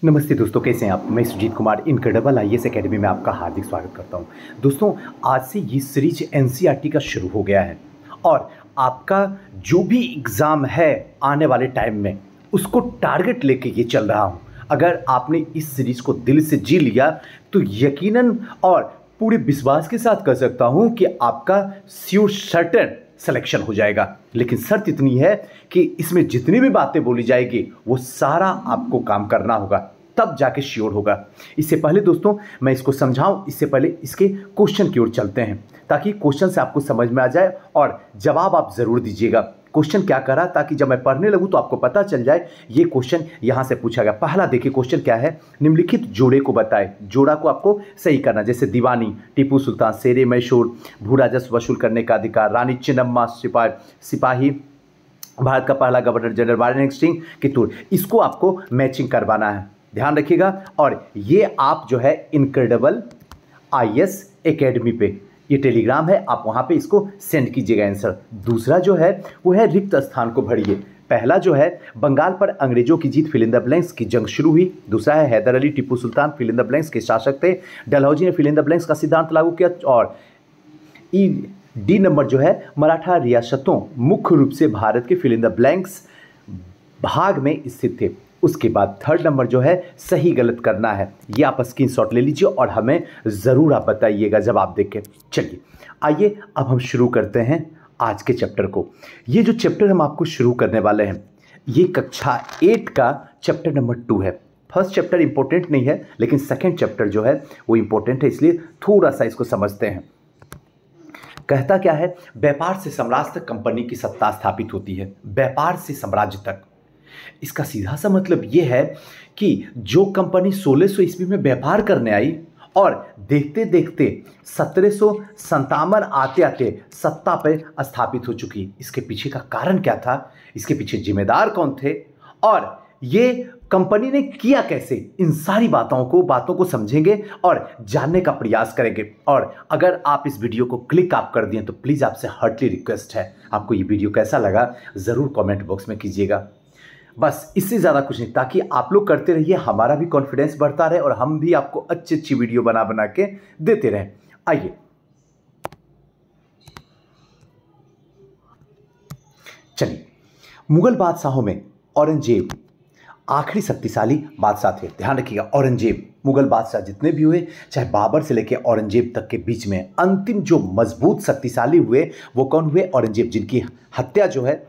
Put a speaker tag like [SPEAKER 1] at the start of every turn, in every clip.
[SPEAKER 1] नमस्ते दोस्तों, कैसे हैं आप। मैं Sujeet Kumar incredible IAS academy में आपका हार्दिक स्वागत करता हूं। दोस्तों, आज से ये सीरीज एनसीईआरटी का शुरू हो गया है और आपका जो भी एग्ज़ाम है आने वाले टाइम में उसको टारगेट लेके ये चल रहा हूं। अगर आपने इस सीरीज को दिल से जी लिया तो यकीनन और पूरे विश्वास के साथ कह सकता हूं कि आपका श्योर सर्टेन सिलेक्शन हो जाएगा। लेकिन शर्त इतनी है कि इसमें जितनी भी बातें बोली जाएगी वो सारा आपको काम करना होगा, तब जाके श्योर होगा। इससे पहले दोस्तों मैं इसको समझाऊं, इससे पहले इसके क्वेश्चन की ओर चलते हैं ताकि क्वेश्चन से आपको समझ में आ जाए और जवाब आप ज़रूर दीजिएगा। क्वेश्चन क्या करा ताकि जब मैं पढ़ने लगूं तो आपको पता चल जाए ये क्वेश्चन यहाँ से पूछा गया। पहला देखिए क्वेश्चन क्या है, निम्नलिखित जोड़े को बताए। जोड़ा को आपको सही करना, जैसे दीवानी, टीपू सुल्तान, शेरे मैसूर, भू राजस्व वसूल करने का अधिकार, रानी चिन्नम्मा, सिपाही, भारत का पहला गवर्नर जनरल वारेन सिंह, कितूर। इसको आपको मैचिंग करवाना है, ध्यान रखिएगा। और ये आप जो है इनक्रेडिबल आईएएस एकेडमी पे ये टेलीग्राम है, आप वहाँ पे इसको सेंड कीजिएगा आंसर। दूसरा जो है वो है रिक्त स्थान को भरिए। पहला जो है बंगाल पर अंग्रेजों की जीत, फिल इन द ब्लैंक्स की जंग शुरू हुई। दूसरा है Haider Ali Tipu Sultan, fill in the blanks के शासक थे। डलहौजी ने फिल इन द ब्लैंक्स का सिद्धांत लागू किया। और डी नंबर जो है मराठा रियासतों मुख्य रूप से भारत के फिल इन द ब्लैंक्स भाग में स्थित थे। उसके बाद थर्ड नंबर जो है सही गलत करना है, ये आप स्क्रीनशॉट ले लीजिए और हमें ज़रूर आप बताइएगा जवाब देके। चलिए आइए अब हम शुरू करते हैं आज के चैप्टर को। ये जो चैप्टर हम आपको शुरू करने वाले हैं ये कक्षा 8 का चैप्टर नंबर 2 है। फर्स्ट चैप्टर इंपॉर्टेंट नहीं है लेकिन सेकेंड चैप्टर जो है वो इंपॉर्टेंट है, इसलिए थोड़ा सा इसको समझते हैं। कहता क्या है, व्यापार से साम्राज्य तक कंपनी की सत्ता स्थापित होती है। व्यापार से साम्राज्य तक, इसका सीधा सा मतलब यह है कि जो कंपनी 1600 ईस्वी में व्यापार करने आई और देखते देखते 1757 आते आते सत्ता पर स्थापित हो चुकी। इसके पीछे का कारण क्या था, इसके पीछे जिम्मेदार कौन थे और ये कंपनी ने किया कैसे, इन सारी बातों को समझेंगे और जानने का प्रयास करेंगे। और अगर आप इस वीडियो को क्लिक आप कर दिए तो प्लीज़ आपसे हार्टली रिक्वेस्ट है, आपको ये वीडियो कैसा लगा ज़रूर कमेंट बॉक्स में कीजिएगा। बस इससे ज़्यादा कुछ नहीं, ताकि आप लोग करते रहिए, हमारा भी कॉन्फिडेंस बढ़ता रहे और हम भी आपको अच्छी अच्छी वीडियो बना बना के देते रहें। आइए चलिए, मुगल बादशाहों में औरंगजेब आखिरी शक्तिशाली बादशाह थे। ध्यान रखिएगा, औरंगजेब, मुगल बादशाह जितने भी हुए चाहे बाबर से लेकर औरंगजेब तक के बीच में अंतिम जो मजबूत शक्तिशाली हुए वो कौन हुए, औरंगजेब, जिनकी हत्या जो है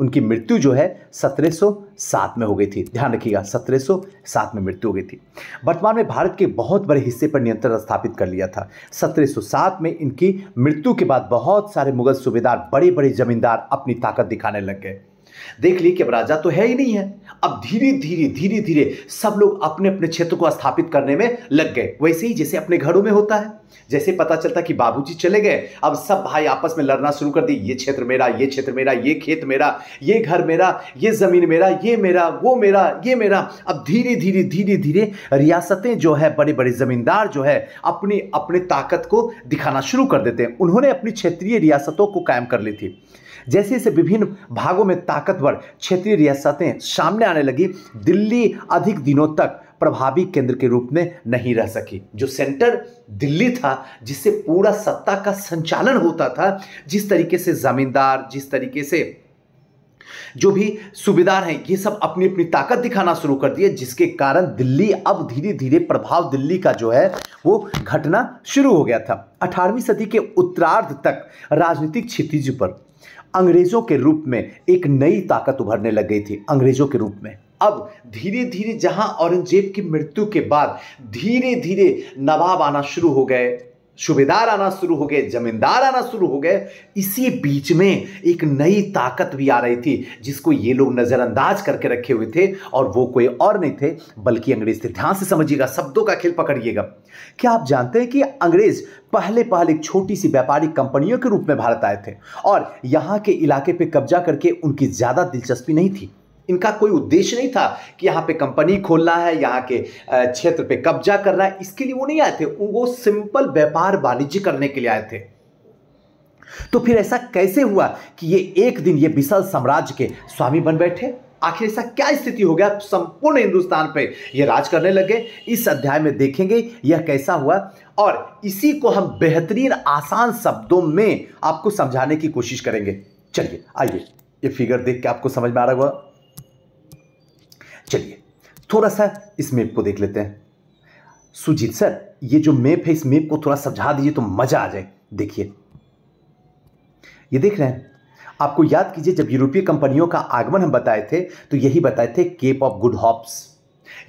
[SPEAKER 1] उनकी मृत्यु जो है 1707 में हो गई थी। ध्यान रखिएगा 1707 में मृत्यु हो गई थी। वर्तमान में भारत के बहुत बड़े हिस्से पर नियंत्रण स्थापित कर लिया था। 1707 में इनकी मृत्यु के बाद बहुत सारे मुगल सूबेदार, बड़े बड़े जमींदार अपनी ताकत दिखाने लग गए। देख लिए कि अब राजा तो है ही नहीं है, अब धीरे धीरे सब लोग अपने अपने क्षेत्र को स्थापित करने में लग गए। वैसे ही जैसे अपने घरों में होता है, जैसे पता चलता कि बाबूजी चले गए, अब सब भाई आपस में लड़ना शुरू कर दिए, ये क्षेत्र मेरा, ये क्षेत्र मेरा, ये खेत मेरा, ये घर मेरा, ये जमीन मेरा, ये मेरा, वो मेरा, ये मेरा। अब धीरे धीरे रियासतें जो है, बड़े बड़े जमींदार जो है अपनी अपनी ताकत को दिखाना शुरू कर देते हैं। उन्होंने अपनी क्षेत्रीय रियासतों को कायम कर ली थी। जैसे जैसे विभिन्न भागों में ताकतवर क्षेत्रीय रियासतें सामने आने लगी, दिल्ली अधिक दिनों तक प्रभावी केंद्र के रूप में नहीं रह सकी। जो सेंटर दिल्ली था, जिससे पूरा सत्ता का संचालन होता था, जिस तरीके से जमींदार, जिस तरीके से जो भी सूबेदार हैं, ये सब अपनी अपनी ताकत दिखाना शुरू कर दिए, जिसके कारण दिल्ली अब धीरे धीरे प्रभाव दिल्ली का जो है वो घटना शुरू हो गया था। 18वीं सदी के उत्तरार्ध तक राजनीतिक क्षितिज पर अंग्रेजों के रूप में एक नई ताकत उभरने लग गई थी। अंग्रेजों के रूप में अब धीरे धीरे जहां औरंगजेब की मृत्यु के बाद धीरे धीरे नवाब आना शुरू हो गए, सूबेदार आना शुरू हो गए, जमींदार आना शुरू हो गए, इसी बीच में एक नई ताकत भी आ रही थी जिसको ये लोग नजरअंदाज करके रखे हुए थे, और वो कोई और नहीं थे बल्कि अंग्रेज थे। ध्यान से समझिएगा, शब्दों का खेल पकड़िएगा। क्या आप जानते हैं कि अंग्रेज पहले एक छोटी सी व्यापारिक कंपनियों के रूप में भारत आए थे और यहाँ के इलाके पे कब्जा करके उनकी ज्यादा दिलचस्पी नहीं थी। इनका कोई उद्देश्य नहीं था कि यहाँ पे कंपनी खोलना है, यहाँ के क्षेत्र पे कब्जा करना है, इसके लिए वो नहीं आए थे। वो सिंपल व्यापार वाणिज्य करने के लिए आए थे। तो फिर ऐसा कैसे हुआ कि ये एक दिन ये विशाल साम्राज्य के स्वामी बन बैठे? आखिर ऐसा क्या स्थिति हो गया संपूर्ण हिंदुस्तान पे ये राज करने लगे, इस अध्याय में देखेंगे यह कैसा हुआ और इसी को हम बेहतरीन आसान शब्दों में आपको समझाने की कोशिश करेंगे। चलिए आइए ये फिगर देख के आपको समझ में आ रहा होगा। चलिए थोड़ा सा इस मैप को देख लेते हैं। सुजीत सर ये जो मैप है इस मैप को थोड़ा समझा दीजिए तो मजा आ जाए। देखिए ये देख रहे हैं, आपको याद कीजिए जब यूरोपीय कंपनियों का आगमन हम बताए थे तो यही बताए थे केप ऑफ गुड होप्स,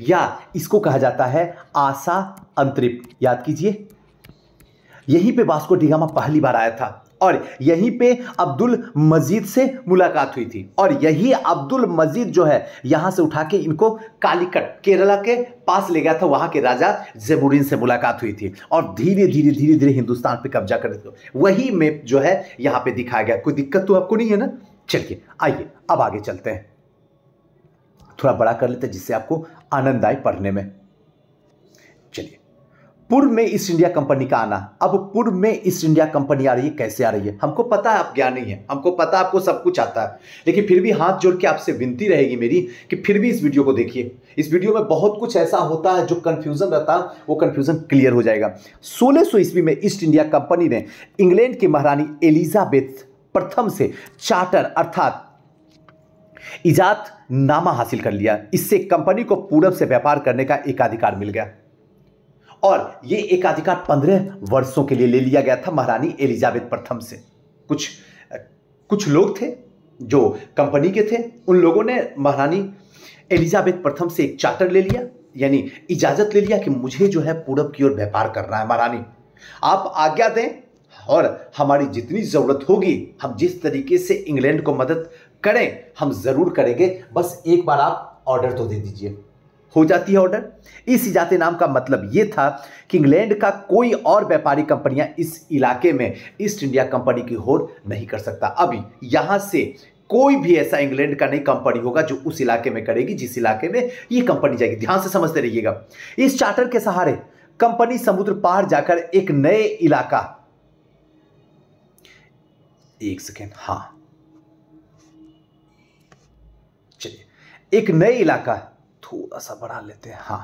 [SPEAKER 1] या इसको कहा जाता है आशा अंतरिक्ष। याद कीजिए यहीं पे वास्को डी गामा पहली बार आया था और यहीं पे अब्दुल मजीद से मुलाकात हुई थी और यही अब्दुल मजीद जो है यहां से उठा के इनको कालीकट केरला के पास ले गया था, वहां के राजा ज़ैबुद्दीन से मुलाकात हुई थी और धीरे धीरे हिंदुस्तान पे कब्जा कर रहे थे। वही मैप जो है यहां पे दिखाया गया। कोई दिक्कत तो आपको नहीं है ना? चलिए आइए अब आगे चलते हैं, थोड़ा बड़ा कर लेते हैं जिससे आपको आनंद आए पढ़ने में। चलिए पूर्व में ईस्ट इंडिया कंपनी का आना। अब पूर्व में ईस्ट इंडिया कंपनी आ रही है, कैसे आ रही है? हमको पता है आप ज्ञानी हैं, हमको पता है आपको सब कुछ आता है, लेकिन फिर भी हाथ जोड़ के आपसे विनती रहेगी मेरी कि फिर भी इस वीडियो को देखिए। इस वीडियो में बहुत कुछ ऐसा होता है जो कंफ्यूजन रहता है वो कंफ्यूजन क्लियर हो जाएगा। 1600 ईस्वी में ईस्ट इंडिया कंपनी ने इंग्लैंड की महारानी एलिजाबेथ प्रथम से चार्टर अर्थात इजाजतनामा हासिल कर लिया। इससे कंपनी को पूरब से व्यापार करने का एकाधिकार मिल गया और ये एकाधिकार 15 वर्षों के लिए ले लिया गया था महारानी एलिजाबेथ प्रथम से। कुछ लोग थे जो कंपनी के थे, उन लोगों ने महारानी एलिजाबेथ प्रथम से एक चार्टर ले लिया, यानी इजाजत ले लिया कि मुझे जो है पूरब की ओर व्यापार करना है। महारानी आप आज्ञा दें और हमारी जितनी जरूरत होगी हम जिस तरीके से इंग्लैंड को मदद करें हम जरूर करेंगे, बस एक बार आप ऑर्डर तो दे दीजिए। हो जाती है ऑर्डर। इस इजाजतनाम का मतलब यह था कि इंग्लैंड का कोई और व्यापारी कंपनियां इस इलाके में ईस्ट इंडिया कंपनी की होड़ नहीं कर सकता। अभी यहां से कोई भी ऐसा इंग्लैंड का नहीं कंपनी होगा जो उस इलाके में करेगी जिस इलाके में ये कंपनी जाएगी। ध्यान से समझते रहिएगा। इस चार्टर के सहारे कंपनी समुद्र पार जाकर एक नए इलाका, एक सेकेंड, हां चलिए एक नए इलाका थोड़ा सा बढ़ा लेते हैं, हां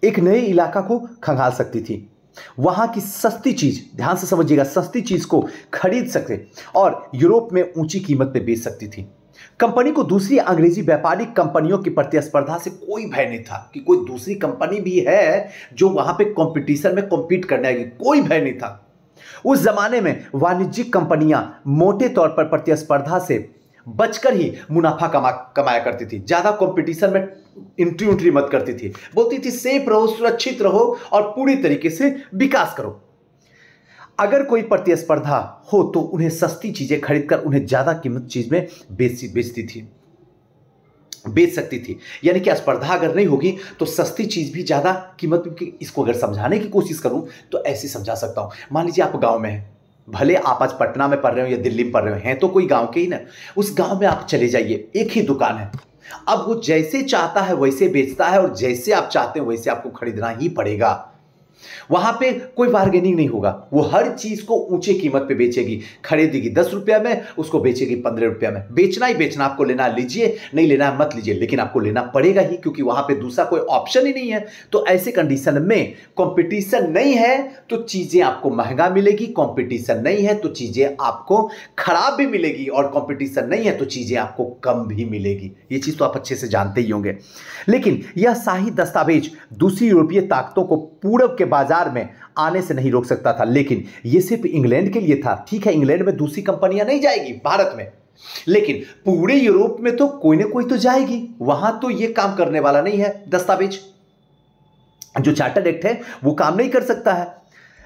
[SPEAKER 1] एक नए इलाका को खंगाल सकती थी। वहां की सस्ती चीज, ध्यान से समझिएगा, सस्ती चीज को खरीद सकते और यूरोप में ऊंची कीमत पे बेच सकती थी। कंपनी को दूसरी अंग्रेजी व्यापारिक कंपनियों की प्रतिस्पर्धा से कोई भय नहीं था कि कोई दूसरी कंपनी भी है जो वहां पे कंपटीशन में कॉम्पीट करने आएगी, कोई भय नहीं था। उस जमाने में वाणिज्यिक कंपनियां मोटे तौर पर प्रतिस्पर्धा से बचकर ही मुनाफा कमाया करती थी, ज्यादा कंपटीशन में एंट्री मत करती थी, बोलती थी सेफ रहो, सुरक्षित रहो और पूरी तरीके से विकास करो। अगर कोई प्रतिस्पर्धा हो तो उन्हें सस्ती चीजें खरीदकर उन्हें ज्यादा कीमत चीज में बेच सकती थी। यानी कि स्पर्धा अगर नहीं होगी तो सस्ती चीज भी ज्यादा कीमत की। इसको अगर समझाने की कोशिश करूं तो ऐसे समझा सकता हूं। मान लीजिए आप गांव में हैं, भले आप आज पटना में पढ़ रहे हो या दिल्ली में पढ़ रहे हो, हैं तो कोई गांव के ही ना। उस गांव में आप चले जाइए, एक ही दुकान है, अब वो जैसे चाहता है वैसे बेचता है और जैसे आप चाहते हैं वैसे आपको खरीदना ही पड़ेगा। वहां पे कोई बार्गेनिंग नहीं होगा, वो हर चीज को ऊंचे कीमत पे बेचेगी। खरीदेगी 10 रुपया में, उसको बेचेगी 15 रुपया में। बेचना ही बेचना, आपको लेना लीजिए, नहीं लेना मत लीजिए, लेकिन आपको लेना पड़ेगा ही क्योंकि वहां पे दूसरा कोई ऑप्शन ही नहीं है। तो ऐसे कंडीशन में कंपटीशन नहीं है तो चीजें आपको महंगा मिलेगी, कंपटीशन नहीं है तो चीजें आपको खराब भी मिलेगी और कंपटीशन नहीं है तो चीजें आपको कम भी मिलेगी। ये चीज तो आप अच्छे से जानते ही होंगे। लेकिन यह शाही दस्तावेज दूसरी यूरोपीय ताकतों को पूरब के बाजार में आने से नहीं रोक सकता था, लेकिन यह सिर्फ इंग्लैंड के लिए था। ठीक है, इंग्लैंड में दूसरी कंपनियां नहीं जाएगी भारत में, लेकिन पूरे यूरोप में तो कोई ना कोई तो जाएगी। वहां तो यह काम करने वाला नहीं है दस्तावेज, जो चार्टर एक्ट है वो काम नहीं कर सकता है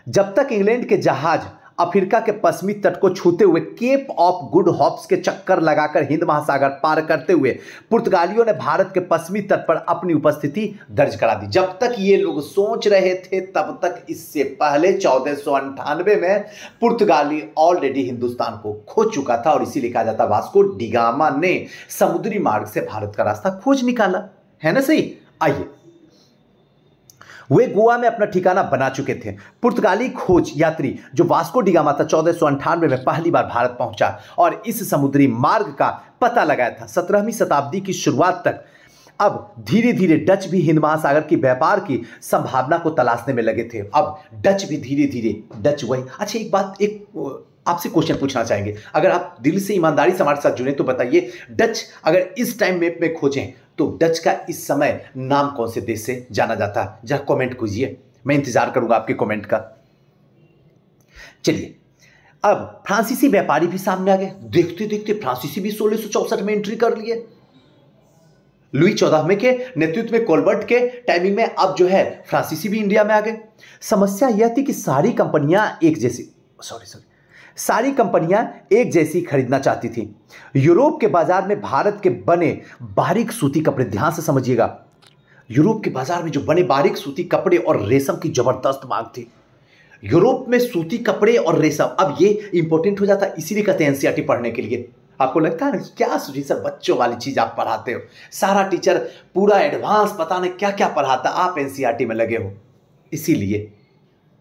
[SPEAKER 1] जब तक इंग्लैंड के जहाज अफ्रीका के पश्चिमी तट को छूते हुए केप ऑफ गुड होप्स के चक्कर लगाकर हिंद महासागर पार करते हुए पुर्तगालियों ने भारत के पश्चिमी तट पर अपनी उपस्थिति दर्ज करा दी। जब तक ये लोग सोच रहे थे तब तक इससे पहले 1498 में पुर्तगाली ऑलरेडी हिंदुस्तान को खोज चुका था और इसीलिए कहा जाता वास्को डी गामा ने समुद्री मार्ग से भारत का रास्ता खोज निकाला। है ना सही? आइए, वे गोवा में अपना ठिकाना बना चुके थे। पुर्तगाली खोज यात्री जो वास्को डी गामा था 1498 में पहली बार भारत पहुंचा और इस समुद्री मार्ग का पता लगाया था। 17वीं शताब्दी की शुरुआत तक अब धीरे धीरे डच भी हिंद महासागर की व्यापार की संभावना को तलाशने में लगे थे। अब डच भी धीरे धीरे डच वही। अच्छा, एक आपसे क्वेश्चन पूछना चाहेंगे, अगर आप दिल से ईमानदारी से हमारे साथ जुड़े तो बताइए, डच अगर इस टाइम मैप में खोजें तो डच का इस समय नाम कौन से देश से जाना जाता है? जरा कमेंट कीजिए, मैं इंतजार करूंगा आपके कमेंट का। चलिए, अब फ्रांसीसी व्यापारी भी सामने आ गए। देखते देखते फ्रांसीसी भी 1664 में एंट्री कर लिए। लुई 14वें के नेतृत्व में कोलबर्ट के टाइमिंग में अब जो है फ्रांसीसी भी इंडिया में आ गए। समस्या यह थी कि सारी कंपनियां एक जैसी खरीदना चाहती थी। यूरोप के बाजार में भारत के बने बारीक सूती कपड़े, ध्यान से समझिएगा, यूरोप के बाजार में जो बने बारीक सूती कपड़े और रेशम की जबरदस्त मांग थी। यूरोप में सूती कपड़े और रेशम, अब ये इंपॉर्टेंट हो जाता है, इसीलिए कहते हैं एनसीईआरटी पढ़ने के लिए। आपको लगता है क्या सुजी सर बच्चों वाली चीज आप पढ़ाते हो, सारा टीचर पूरा एडवांस पता नहीं क्या क्या पढ़ाता, आप एनसीईआरटी में लगे हो, इसीलिए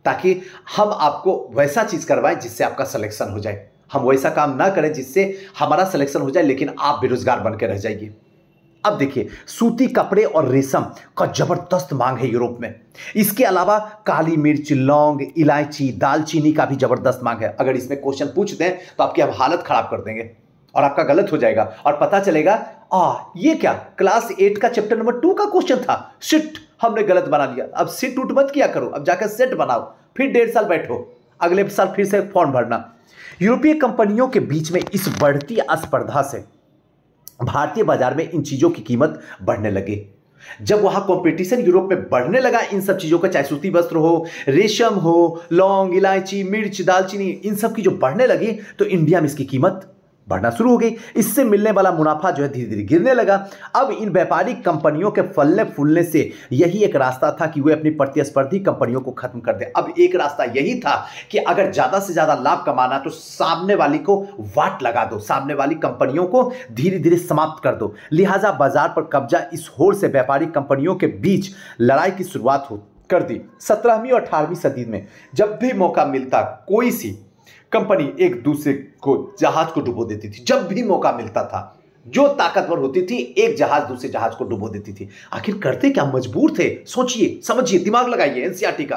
[SPEAKER 1] ताकि हम आपको वैसा चीज करवाएं जिससे आपका सिलेक्शन हो जाए। हम वैसा काम ना करें जिससे हमारा सिलेक्शन हो जाए लेकिन आप बेरोजगार बन के रह जाइए। अब देखिए, सूती कपड़े और रेशम का जबरदस्त मांग है यूरोप में। इसके अलावा काली मिर्च, लौंग, इलायची, दालचीनी का भी जबरदस्त मांग है। अगर इसमें क्वेश्चन पूछ दें तो आपकी हम हालत खराब कर देंगे और आपका गलत हो जाएगा और पता चलेगा ये क्या क्लास 8 का चैप्टर नंबर 2 का क्वेश्चन था, शिट हमने गलत बना लिया। अब सिट उट मत किया करो, अब जाकर सेट बनाओ, फिर 1.5 साल बैठो, अगले साल फिर से फॉर्म भरना। यूरोपीय कंपनियों के बीच में इस बढ़ती स्पर्धा से भारतीय बाजार में इन चीजों की कीमत बढ़ने लगी। जब वहां कंपटीशन यूरोप में बढ़ने लगा इन सब चीजों का, चाहे सूती वस्त्र हो, रेशम हो, लौंग, इलायची, मिर्च, दालचीनी, इन सब की जो बढ़ने लगी तो इंडिया में इसकी कीमत बढ़ना शुरू हो गई। इससे मिलने वाला मुनाफा जो है धीरे धीरे गिरने लगा। अब इन व्यापारिक कंपनियों के फलने फूलने से यही एक रास्ता था कि वे अपनी प्रतिस्पर्धी कंपनियों को खत्म कर दें। अब एक रास्ता यही था कि अगर ज्यादा से ज्यादा लाभ कमाना तो सामने वाली को वाट लगा दो, सामने वाली कंपनियों को धीरे धीरे समाप्त कर दो। लिहाजा बाजार पर कब्जा इस होड़ से व्यापारिक कंपनियों के बीच लड़ाई की शुरुआत कर दी। 17वीं और 18वीं सदी में जब भी मौका मिलता कोई सी कंपनी एक दूसरे को जहाज को डुबो देती थी। जब भी मौका मिलता था, जो ताकतवर होती थी एक जहाज दूसरे जहाज को डुबो देती थी। आखिर करते क्या, मजबूर थे। सोचिए, समझिए, दिमाग लगाइए एनसीईआरटी का।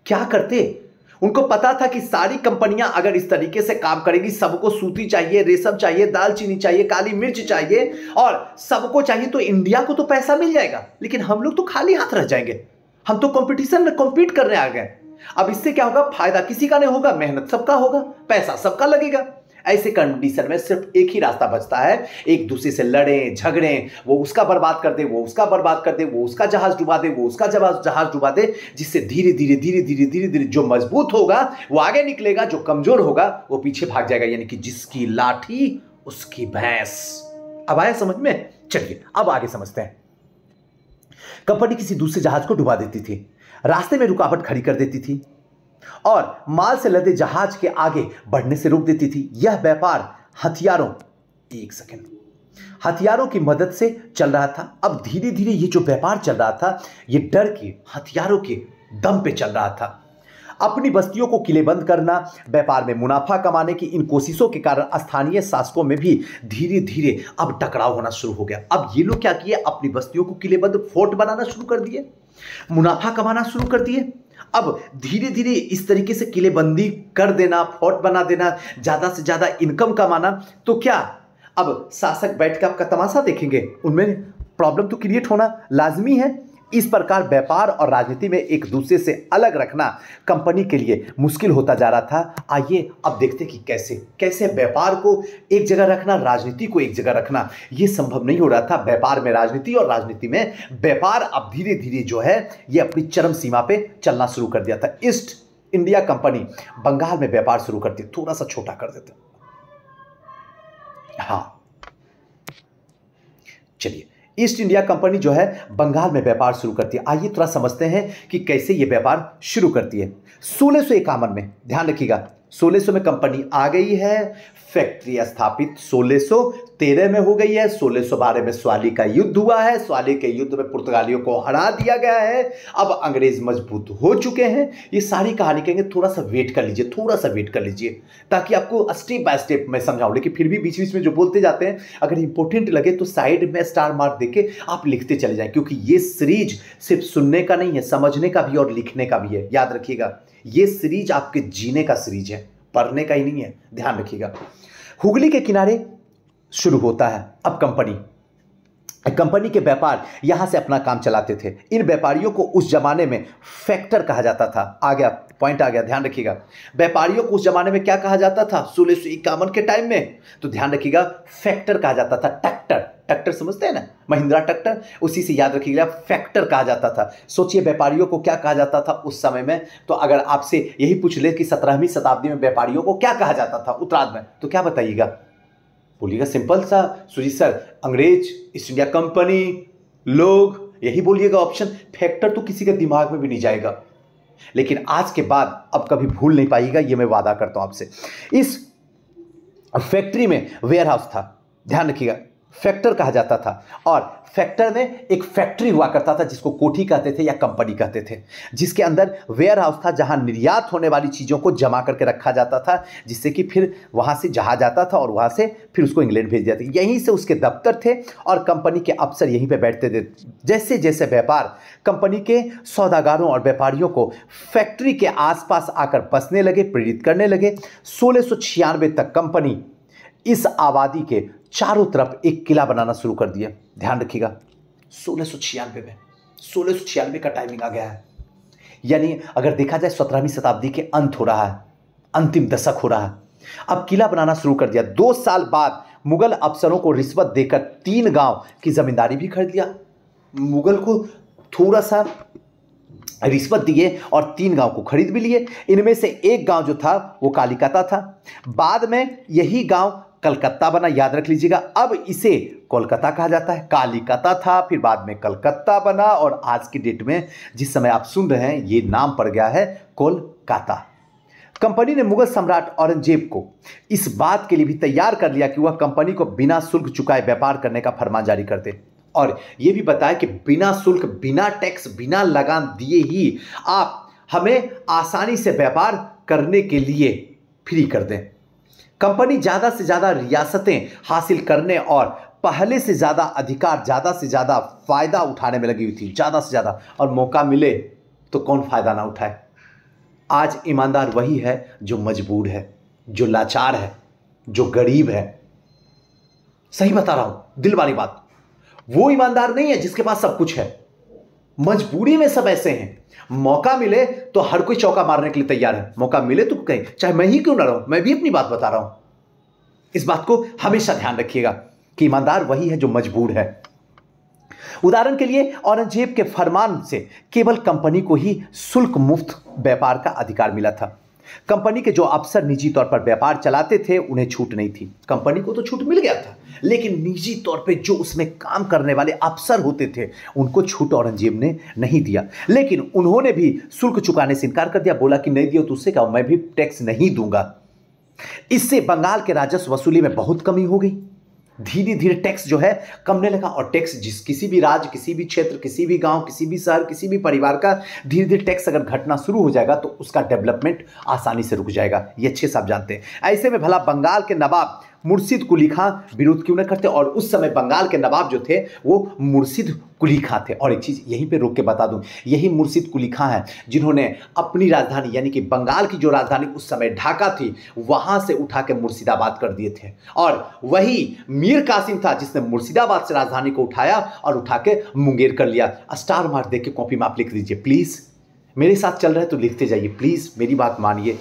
[SPEAKER 1] क्या करते? उनको पता था कि सारी कंपनियां अगर इस तरीके से काम करेगी, सबको सूती चाहिए, रेशम चाहिए, दालचीनी चाहिए, काली मिर्च चाहिए और सबको चाहिए, तो इंडिया को तो पैसा मिल जाएगा लेकिन हम लोग तो खाली हाथ रह जाएंगे। हम तो कंपटीशन में कॉम्पीट करने आ गए। अब इससे क्या होगा, फायदा किसी का नहीं होगा, मेहनत सबका होगा, पैसा सबका लगेगा। ऐसे कंडीशन में सिर्फ एक ही रास्ता बचता है, एक दूसरे से लड़ें, झगड़ें, वो उसका बर्बाद कर दे, वो उसका बर्बाद कर दे, वो उसका जहाज डुबा दे, वो उसका जहाज डुबा दे, जिससे धीरे धीरे धीरे धीरे धीरे धीरे जो मजबूत होगा वो आगे निकलेगा, जो कमजोर होगा वो पीछे भाग जाएगा। यानी कि जिसकी लाठी उसकी भैंस। अब आया समझ में? चलिए अब आगे समझते हैं। कंपनी किसी दूसरे जहाज को डुबा देती थी, रास्ते में रुकावट खड़ी कर देती थी और माल से लदे जहाज के आगे बढ़ने से रोक देती थी। यह व्यापार हथियारों की मदद से चल रहा था। अब धीरे धीरे ये जो व्यापार चल रहा था ये डर के, हथियारों के दम पे चल रहा था। अपनी बस्तियों को किलेबंद करना, व्यापार में मुनाफा कमाने की इन कोशिशों के कारण स्थानीय शासकों में भी धीरे धीरे अब टकराव होना शुरू हो गया। अब ये लोग क्या किए, अपनी बस्तियों को किलेबंद, फोर्ट बनाना शुरू कर दिए, मुनाफा कमाना शुरू कर दिए। अब धीरे धीरे इस तरीके से किलेबंदी कर देना, फोर्ट बना देना, ज्यादा से ज्यादा इनकम कमाना, तो क्या अब शासक बैठ कर आपका तमाशा देखेंगे? उनमें प्रॉब्लम तो क्रिएट होना लाजमी है। इस प्रकार व्यापार और राजनीति में एक दूसरे से अलग रखना कंपनी के लिए मुश्किल होता जा रहा था। आइए अब देखते कि कैसे व्यापार को एक जगह रखना, राजनीति को एक जगह रखना ये संभव नहीं हो रहा था। व्यापार में राजनीति और राजनीति में व्यापार अब धीरे धीरे जो है ये अपनी चरम सीमा पे चलना शुरू कर दिया था। ईस्ट इंडिया कंपनी बंगाल में व्यापार शुरू करती, थोड़ा सा छोटा कर देते। हाँ चलिए, ईस्ट इंडिया कंपनी जो है बंगाल में व्यापार शुरू करती है। आइए थोड़ा समझते हैं कि कैसे ये व्यापार शुरू करती है। 1651 में, ध्यान रखिएगा, 1600 में कंपनी आ गई है, फैक्ट्री स्थापित 1613 में हो गई है, 1612 में स्वाली का युद्ध हुआ है, स्वाली के युद्ध में पुर्तगालियों को हरा दिया गया है, अब अंग्रेज मजबूत हो चुके हैं। ये सारी कहानी कहेंगे, थोड़ा सा वेट कर लीजिए, थोड़ा सा वेट कर लीजिए, ताकि आपको स्टेप बाय स्टेप मैं समझाऊं। लेकिन फिर भी बीच बीच में जो बोलते जाते हैं, अगर इंपॉर्टेंट लगे तो साइड में स्टार मार्क देके आप लिखते चले जाएं, क्योंकि ये सीरीज सिर्फ सुनने का नहीं है, समझने का भी और लिखने का भी है। याद रखिएगा, ये सीरीज आपके जीने का सीरीज है, पढ़ने का ही नहीं है, ध्यान रखिएगा। हुगली के किनारे शुरू होता है अब कंपनी के व्यापार यहां से अपना काम चलाते थे। इन व्यापारियों को उस जमाने में फैक्टर कहा जाता था। आ गया पॉइंट, आ गया, ध्यान रखिएगा। व्यापारियों को उस जमाने में क्या कहा जाता था 1651 के टाइम में? तो ध्यान रखिएगा, फैक्टर कहा जाता था। ट्रैक्टर समझते हैं ना, महिंद्रा ट्रैक्टर, उसी से याद रखिएगा, फैक्टर कहा जाता था। सोचिए व्यापारियों को क्या कहा जाता था उस समय में। तो अगर आपसे यही पूछ ले कि 17वीं शताब्दी में व्यापारियों को क्या कहा जाता था उत्तरार्ध में, तो क्या बताइएगा? बोलिएगा सिंपल सा, सुजीत सर, अंग्रेज, ईस्ट इंडिया कंपनी, लोग, यही बोलिएगा ऑप्शन। फैक्टर तो किसी के दिमाग में भी नहीं जाएगा, लेकिन आज के बाद अब कभी भूल नहीं पाइएगा, ये मैं वादा करता हूं आपसे। इस फैक्ट्री में वेयर हाउस था, ध्यान रखिएगा, फैक्टर कहा जाता था। और फैक्टर में एक फैक्ट्री हुआ करता था जिसको कोठी कहते थे या कंपनी कहते थे, जिसके अंदर वेयर हाउस था जहां निर्यात होने वाली चीज़ों को जमा करके रखा जाता था, जिससे कि फिर वहां से जहाज आता था और वहां से फिर उसको इंग्लैंड भेज दिया था। यहीं से उसके दफ्तर थे और कंपनी के अफसर यहीं पे बैठते थे। जैसे जैसे व्यापार कंपनी के सौदागारों और व्यापारियों को फैक्ट्री के आसपास आकर बसने लगे, प्रेरित करने लगे, 1696 तक कंपनी इस आबादी के चारों तरफ एक किला बनाना शुरू कर दिया। ध्यान रखिएगा, 1696 में, 1696 का टाइमिंग आ गया है। यानी अगर देखा जाए 17वीं शताब्दी के अंत हो रहा है, अंतिम दशक हो रहा है। अब किला बनाना शुरू कर दिया। 2 साल बाद मुगल अफसरों को रिश्वत देकर 3 गांव की जमींदारी भी खरीद लिया। मुगल को थोड़ा सा रिश्वत दिए और 3 गांव को खरीद भी लिए। इनमें से एक गांव जो था वो कालिकता था। बाद में यही गांव कलकत्ता बना, याद रख लीजिएगा। अब इसे कोलकाता कहा जाता है। कालिकता था, फिर बाद में कलकत्ता बना, और आज की डेट में जिस समय आप सुन रहे हैं ये नाम पड़ गया है कोलकाता। कंपनी ने मुगल सम्राट औरंगजेब को इस बात के लिए भी तैयार कर लिया कि वह कंपनी को बिना शुल्क चुकाए व्यापार करने का फरमान जारी कर दे, और यह भी बताया कि बिना शुल्क, बिना टैक्स, बिना लगान दिए ही आप हमें आसानी से व्यापार करने के लिए फ्री कर दें। कंपनी ज़्यादा से ज़्यादा रियासतें हासिल करने और पहले से ज़्यादा अधिकार, ज़्यादा से ज़्यादा फ़ायदा उठाने में लगी हुई थी, ज़्यादा से ज़्यादा। और मौका मिले तो कौन फ़ायदा ना उठाए। आज ईमानदार वही है जो मजबूर है, जो लाचार है, जो गरीब है। सही बता रहा हूं, दिल वाली बात। वो ईमानदार नहीं है जिसके पास सब कुछ है। मजबूरी में सब ऐसे हैं। मौका मिले तो हर कोई चौका मारने के लिए तैयार है। मौका मिले तो कहीं, चाहे मैं ही क्यों ना रहूं, मैं भी अपनी बात बता रहा हूं। इस बात को हमेशा ध्यान रखिएगा कि ईमानदार वही है जो मजबूर है। उदाहरण के लिए औरंगजेब के फरमान से केवल कंपनी को ही शुल्क मुक्त व्यापार का अधिकार मिला था। कंपनी के जो अफसर निजी तौर पर व्यापार चलाते थे उन्हें छूट नहीं थी। कंपनी को तो छूट मिल गया था, लेकिन निजी तौर पे जो उसमें काम करने वाले अफसर होते थे उनको छूट औरंगजेब ने नहीं दिया। लेकिन उन्होंने भी शुल्क चुकाने से इनकार कर दिया। बोला कि नहीं दियो तो उससे क्या, मैं भी टैक्स नहीं दूंगा। इससे बंगाल के राजस्व वसूली में बहुत कमी हो गई। धीरे धीरे टैक्स जो है कमने लगा, और टैक्स किसी भी राज्य, किसी भी क्षेत्र, किसी भी गांव, किसी भी शहर, किसी भी परिवार का धीरे धीरे टैक्स अगर घटना शुरू हो जाएगा तो उसका डेवलपमेंट आसानी से रुक जाएगा। ये अच्छे से आप जानते हैं। ऐसे में भला बंगाल के नवाब मुर्शिद कुली खां विरोध क्यों न करते? और उस समय बंगाल के नवाब जो थे वो मुर्शिद कुली खां थे। और एक चीज़ यहीं पे रोक के बता दूं, यही मुर्शिद कुली खां हैं जिन्होंने अपनी राजधानी यानी कि बंगाल की जो राजधानी उस समय ढाका थी वहां से उठा के मुर्शिदाबाद कर दिए थे। और वही मीर कासिम था जिसने मुर्शिदाबाद से राजधानी को उठाया और उठा के मुंगेर कर लिया। स्टार मार्क देख के कॉपी में आप लिख दीजिए प्लीज़। मेरे साथ चल रहे हैं तो लिखते जाइए प्लीज़, मेरी बात मानिए।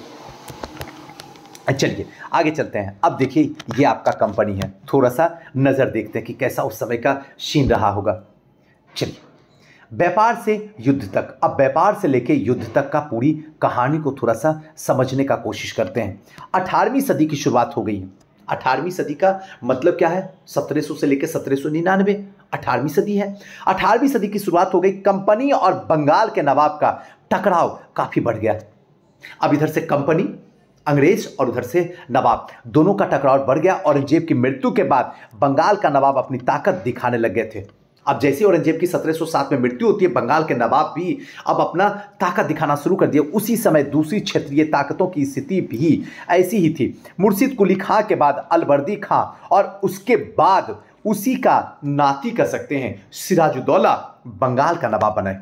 [SPEAKER 1] चलिए आगे चलते हैं। अब देखिए ये आपका कंपनी है, थोड़ा सा नज़र देखते हैं कि कैसा उस समय का सीन रहा होगा। चलिए, व्यापार से युद्ध तक, अब व्यापार से लेके युद्ध तक का पूरी कहानी को थोड़ा सा समझने का कोशिश करते हैं। 18वीं सदी की शुरुआत हो गई है। 18वीं सदी का मतलब क्या है? 1700 से लेकर 1799 18वीं सदी है। 18वीं सदी की शुरुआत हो गई। कंपनी और बंगाल के नवाब का टकराव काफ़ी बढ़ गया। अब इधर से कंपनी अंग्रेज और उधर से नवाब, दोनों का टकराव बढ़ गया। औरंगजेब की मृत्यु के बाद बंगाल का नवाब अपनी ताकत दिखाने लग गए थे। अब जैसे औरंगजेब की 1707 में मृत्यु होती है, बंगाल के नवाब भी अब अपना ताकत दिखाना शुरू कर दिया। उसी समय दूसरी क्षेत्रीय ताकतों की स्थिति भी ऐसी ही थी। मुर्शिद कुली खां के बाद अलवर्दी खां और उसके बाद उसी का नाती कह सकते हैं सिराजुद्दौला बंगाल का नवाब बने।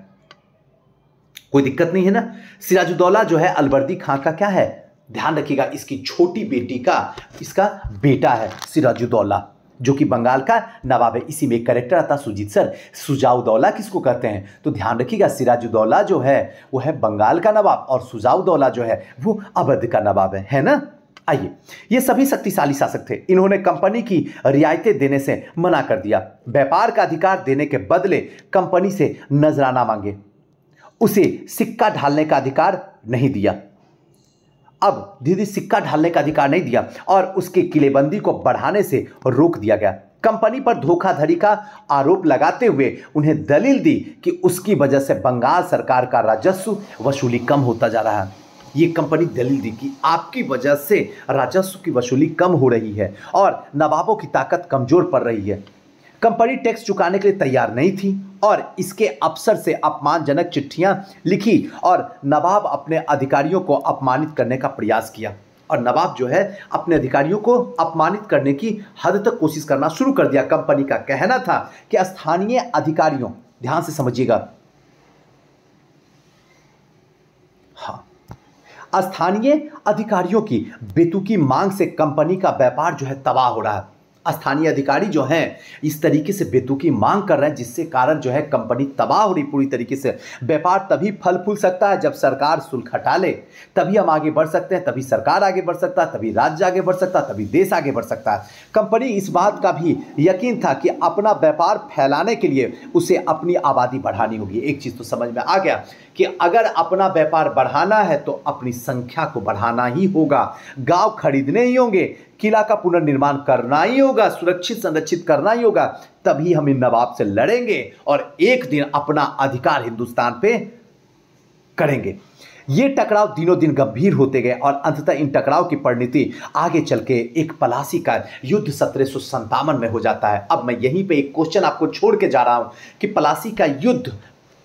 [SPEAKER 1] कोई दिक्कत नहीं है ना। सिराजुद्दौला जो है अलवर्दी खां का क्या है, ध्यान रखिएगा, इसकी छोटी बेटी का इसका बेटा है सिराजुद्दौला, जो कि बंगाल का नवाब है। इसी में एक कैरेक्टर आता है सुजीत सर, सुजाउद्दौला किसको कहते हैं, तो ध्यान रखिएगा सिराजुद्दौला जो है वो है बंगाल का नवाब और सुजाउद्दौला जो है वो अवध का नवाब है ना। आइए, ये सभी शक्तिशाली शासक थे। इन्होंने कंपनी की रियायतें देने से मना कर दिया। व्यापार का अधिकार देने के बदले कंपनी से नजराना मांगे। उसे सिक्का ढालने का अधिकार नहीं दिया। अब धीरे सिक्का ढालने का अधिकार नहीं दिया और उसके किलेबंदी को बढ़ाने से रोक दिया गया। कंपनी पर धोखाधड़ी का आरोप लगाते हुए उन्हें दलील दी कि उसकी वजह से बंगाल सरकार का राजस्व वसूली कम होता जा रहा है। ये कंपनी दलील दी कि आपकी वजह से राजस्व की वसूली कम हो रही है और नवाबों की ताकत कमजोर पड़ रही है। कंपनी टैक्स चुकाने के लिए तैयार नहीं थी और इसके अफसर से अपमानजनक चिट्ठियां लिखी और नवाब अपने अधिकारियों को अपमानित करने का प्रयास किया। और नवाब जो है अपने अधिकारियों को अपमानित करने की हद तक कोशिश करना शुरू कर दिया। कंपनी का कहना था कि स्थानीय अधिकारियों, ध्यान से समझिएगा, हाँ, स्थानीय अधिकारियों की बेतुकी मांग से कंपनी का व्यापार जो है तबाह हो रहा है। स्थानीय अधिकारी जो हैं इस तरीके से बेतुकी मांग कर रहे हैं जिससे कारण जो है कंपनी तबाह हो रही पूरी तरीके से। व्यापार तभी फल फूल सकता है जब सरकार शुल्क हटा ले, तभी हम आगे बढ़ सकते हैं, तभी सरकार आगे बढ़ सकता है, तभी राज्य आगे बढ़ सकता है, तभी देश आगे बढ़ सकता है। कंपनी इस बात का भी यकीन था कि अपना व्यापार फैलाने के लिए उसे अपनी आबादी बढ़ानी होगी। एक चीज़ तो समझ में आ गया कि अगर अपना व्यापार बढ़ाना है तो अपनी संख्या को बढ़ाना ही होगा, गांव खरीदने ही होंगे, किला का पुनर्निर्माण करना ही होगा, सुरक्षित संरक्षित करना ही होगा, तभी हम इन नवाब से लड़ेंगे और एक दिन अपना अधिकार हिंदुस्तान पे करेंगे। ये टकराव दिनों दिन गंभीर होते गए और अंततः इन टकराव की परिणति आगे चल के एक पलासी का युद्ध 1757 में हो जाता है। अब मैं यहीं पे एक क्वेश्चन आपको छोड़ के जा रहा हूं कि पलासी का युद्ध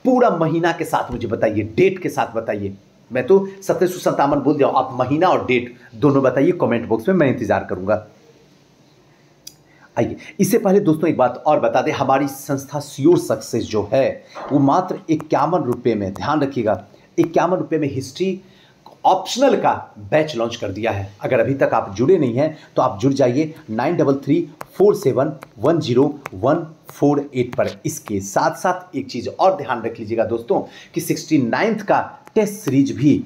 [SPEAKER 1] पूरा महीना के साथ मुझे बताइए, डेट के साथ बताइए। मैं तो 1757 बोल दिया, आप महीना और डेट दोनों बताइए कमेंट बॉक्स में, मैं इंतजार करूंगा। आइए, इससे पहले दोस्तों एक बात और बता दें, हमारी संस्था श्योर सक्सेस जो है वो मात्र 51 रुपये में, ध्यान रखिएगा, 51 रुपये में हिस्ट्री ऑप्शनल का बैच लॉन्च कर दिया है। अगर अभी तक आप जुड़े नहीं हैं तो आप जुड़ जाइए 9334710148 पर। इसके साथ साथ एक चीज़ और ध्यान रख लीजिएगा दोस्तों कि 69th का टेस्ट सीरीज भी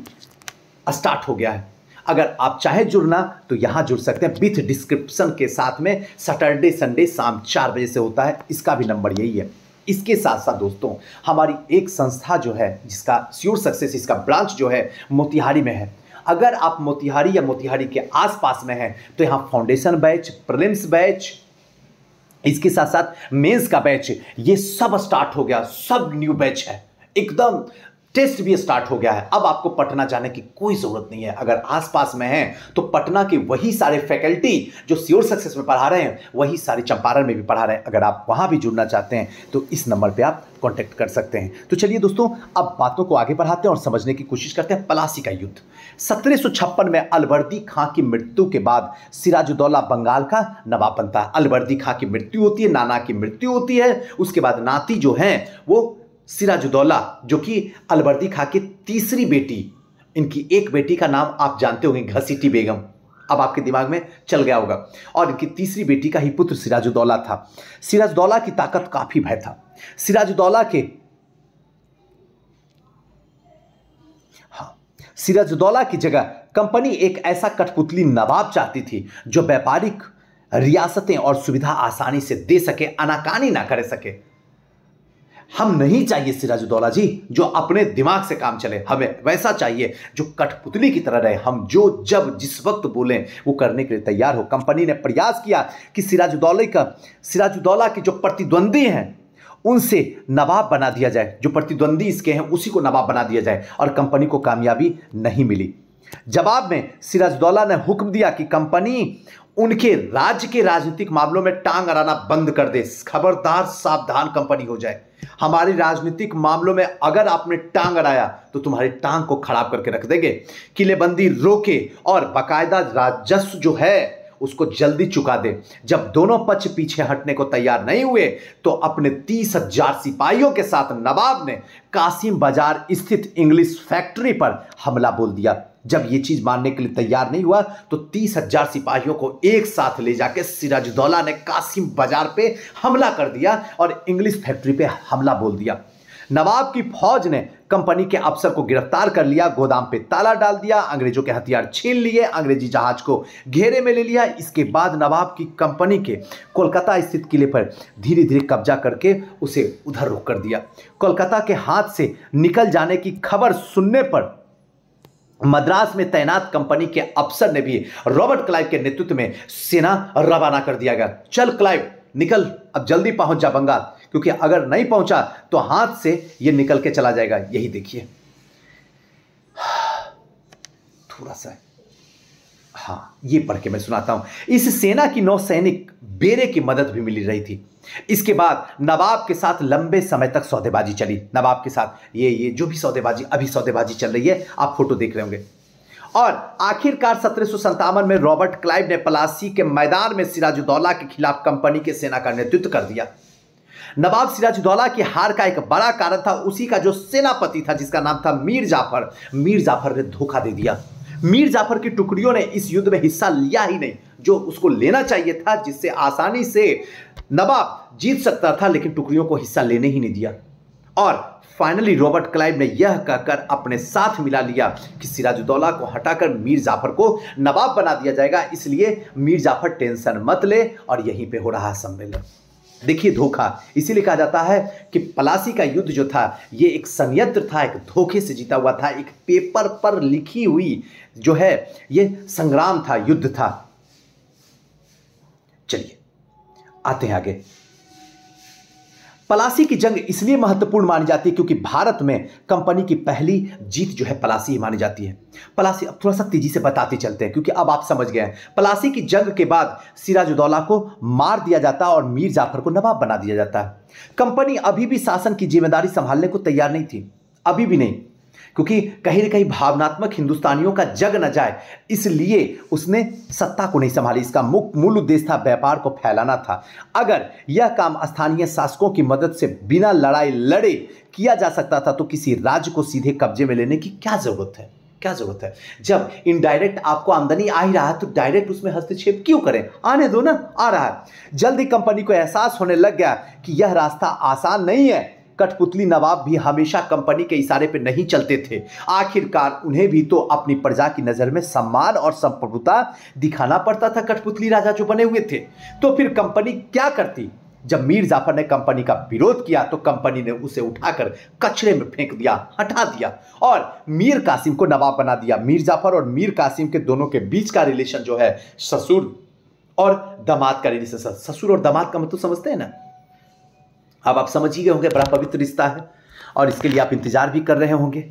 [SPEAKER 1] स्टार्ट हो गया है। अगर आप चाहे जुड़ना तो यहाँ जुड़ सकते हैं विथ डिस्क्रिप्शन के साथ में। सैटरडे संडे शाम 4 बजे से होता है, इसका भी नंबर यही है। इसके साथ साथ दोस्तों हमारी एक संस्था जो है जिसका श्योर सक्सेस, इसका ब्रांच जो है मोतिहारी में है। अगर आप मोतिहारी या मोतिहारी के आसपास में हैं तो यहाँ फाउंडेशन बैच, प्रीलिम्स बैच, इसके साथ साथ मेंस का बैच, ये सब स्टार्ट हो गया, सब न्यू बैच है एकदम। टेस्ट भी स्टार्ट हो गया है। अब आपको पटना जाने की कोई ज़रूरत नहीं है। अगर आसपास में हैं तो पटना के वही सारे फैकल्टी जो श्योर सक्सेस में पढ़ा रहे हैं वही सारे चंपारण में भी पढ़ा रहे हैं। अगर आप वहाँ भी जुड़ना चाहते हैं तो इस नंबर पे आप कांटेक्ट कर सकते हैं। तो चलिए दोस्तों, अब बातों को आगे बढ़ाते हैं और समझने की कोशिश करते हैं पलासी का युद्ध। 1756 में अलवर्दी खां की मृत्यु के बाद सिराजुद्दौला बंगाल का नवाब बनता है। अलवर्दी खां की मृत्यु होती है, नाना की मृत्यु होती है, उसके बाद नाती जो हैं वो सिराजुद्दौला, जो कि अलवर्दी खां की तीसरी बेटी, इनकी एक बेटी का नाम आप जानते होंगे घसीटी बेगम, अब आपके दिमाग में चल गया होगा, और इनकी तीसरी बेटी का ही पुत्र सिराजुद्दौला था। सिराजुद्दौला की ताकत काफी भय था। सिराजुद्दौला की जगह कंपनी एक ऐसा कठपुतली नवाब चाहती थी जो व्यापारिक रियासतें और सुविधा आसानी से दे सके, आनाकानी ना करे सके। हम नहीं चाहिए सिराजुद्दौला जी जो अपने दिमाग से काम चले, हमें वैसा चाहिए जो कठपुतली की तरह रहे। हम जो जब जिस वक्त बोलें वो करने के लिए तैयार हो। कंपनी ने प्रयास किया कि सिराजुद्दौला के जो प्रतिद्वंदी हैं उनसे नवाब बना दिया जाए, जो प्रतिद्वंदी इसके हैं उसी को नवाब बना दिया जाए, और कंपनी को कामयाबी नहीं मिली। जवाब में सिराजुद्दौला ने हुक्म दिया कि कंपनी उनके राज्य के राजनीतिक मामलों में टांग अड़ाना बंद कर दे। खबरदार, सावधान कंपनी हो जाए। हमारे राजनीतिक मामलों में अगर आपने टांग अड़ाया तो तुम्हारी टांग को खराब करके रख देंगे। किलेबंदी रोके और बाकायदा राजस्व जो है उसको जल्दी चुका दे। जब दोनों पक्ष पीछे हटने को तैयार नहीं हुए तो अपने 30,000 सिपाहियों के साथ नवाब ने कासिम बाजार स्थित इंग्लिश फैक्ट्री पर हमला बोल दिया। जब ये चीज मानने के लिए तैयार नहीं हुआ तो 30,000 सिपाहियों को एक साथ ले जाके सिराजुद्दौला ने कासिम बाजार पे हमला कर दिया और इंग्लिश फैक्ट्री पे हमला बोल दिया। नवाब की फौज ने कंपनी के अफसर को गिरफ्तार कर लिया, गोदाम पे ताला डाल दिया, अंग्रेजों के हथियार छीन लिए, अंग्रेजी जहाज को घेरे में ले लिया। इसके बाद नवाब की कंपनी के कोलकाता स्थित किले पर धीरे धीरे कब्जा करके उसे उधर रुख कर दिया। कोलकाता के हाथ से निकल जाने की खबर सुनने पर मद्रास में तैनात कंपनी के अफसर ने भी रॉबर्ट क्लाइव के नेतृत्व में सेना रवाना कर दिया गया। चल क्लाइव, निकल, अब जल्दी पहुंच जा बंगाल, क्योंकि अगर नहीं पहुंचा तो हाथ से ये निकल के चला जाएगा। यही देखिए, थोड़ा सा, हाँ, ये पढ़ के मैं सुनाता हूं। इस सेना की नौसैनिक बेरे की मदद भी मिल रही थी। इसके बाद नवाब के साथ लंबे समय तक सौदेबाजी चली। नवाब के साथ ये जो भी सौदेबाजी चल रही है, आप फोटो देख रहे होंगे। और आखिरकार 1757 में रॉबर्ट क्लाइव ने प्लासी के मैदान में सिराजुद्दौला के खिलाफ कंपनी के सेना का नेतृत्व कर दिया। नवाब सिराजुद्दौला की हार का एक बड़ा कारण था उसी का जो सेनापति था, जिसका नाम था मीर जाफर। मीर जाफर ने धोखा दे दिया। मीर जाफर की टुकड़ियों ने इस युद्ध में हिस्सा लिया ही नहीं, जो उसको लेना चाहिए था, जिससे आसानी से नवाब जीत सकता था, लेकिन टुकड़ियों को हिस्सा लेने ही नहीं दिया। और फाइनली रॉबर्ट क्लाइव ने यह कहकर अपने साथ मिला लिया कि सिराजुद्दौला को हटाकर मीर जाफर को नवाब बना दिया जाएगा, इसलिए मीर जाफर टेंशन मत ले, और यहीं पे हो रहा सम्मेलन। देखिए धोखा, इसीलिए कहा जाता है कि प्लासी का युद्ध जो था ये एक संयंत्र था, एक धोखे से जीता हुआ था, एक पेपर पर लिखी हुई जो है ये संग्राम था, युद्ध था। चलिए आते हैं आगे। प्लासी की जंग इसलिए महत्वपूर्ण मानी जाती है क्योंकि भारत में कंपनी की पहली जीत जो है प्लासी ही मानी जाती है। प्लासी, अब थोड़ा सा तेजी से बताते चलते हैं क्योंकि अब आप समझ गए हैं। प्लासी की जंग के बाद सिराजुद्दौला को मार दिया जाता और मीर जाफर को नवाब बना दिया जाता है। कंपनी अभी भी शासन की जिम्मेदारी संभालने को तैयार नहीं थी, अभी भी नहीं, क्योंकि कहीं ना कहीं भावनात्मक हिंदुस्तानियों का जग न जाए, इसलिए उसने सत्ता को नहीं संभाली। इसका मूल उद्देश्य था व्यापार को फैलाना था। अगर यह काम स्थानीय शासकों की मदद से बिना लड़ाई लड़े किया जा सकता था तो किसी राज्य को सीधे कब्जे में लेने की क्या जरूरत है? क्या जरूरत है? जब इनडायरेक्ट आपको आमदनी आ ही रहा है तो डायरेक्ट उसमें हस्तक्षेप क्यों करें? आने दो ना, आ रहा है। जल्दी कंपनी को एहसास होने लग गया कि यह रास्ता आसान नहीं है। कठपुतली नवाब भी हमेशा कंपनी के इशारे पे नहीं चलते थे। आखिरकार उन्हें भी तो अपनी प्रजा की नजर में सम्मान और संप्रभुता दिखाना पड़ता था, कठपुतली राजा जो बने हुए थे। तो फिर कंपनी क्या करती? जब मीर जाफर ने कंपनी का विरोध किया तो कंपनी ने उसे उठाकर कचरे में फेंक दिया, हटा दिया और मीर कासिम को नवाब बना दिया। मीर जाफर और मीर कासिम के दोनों के बीच का रिलेशन जो है ससुर और दामाद का रिलेशन। ससुर और दामाद का मतलब समझते हैं ना? अब आप समझ ही गए होंगे, बड़ा पवित्र रिश्ता है और इसके लिए आप इंतजार भी कर रहे होंगे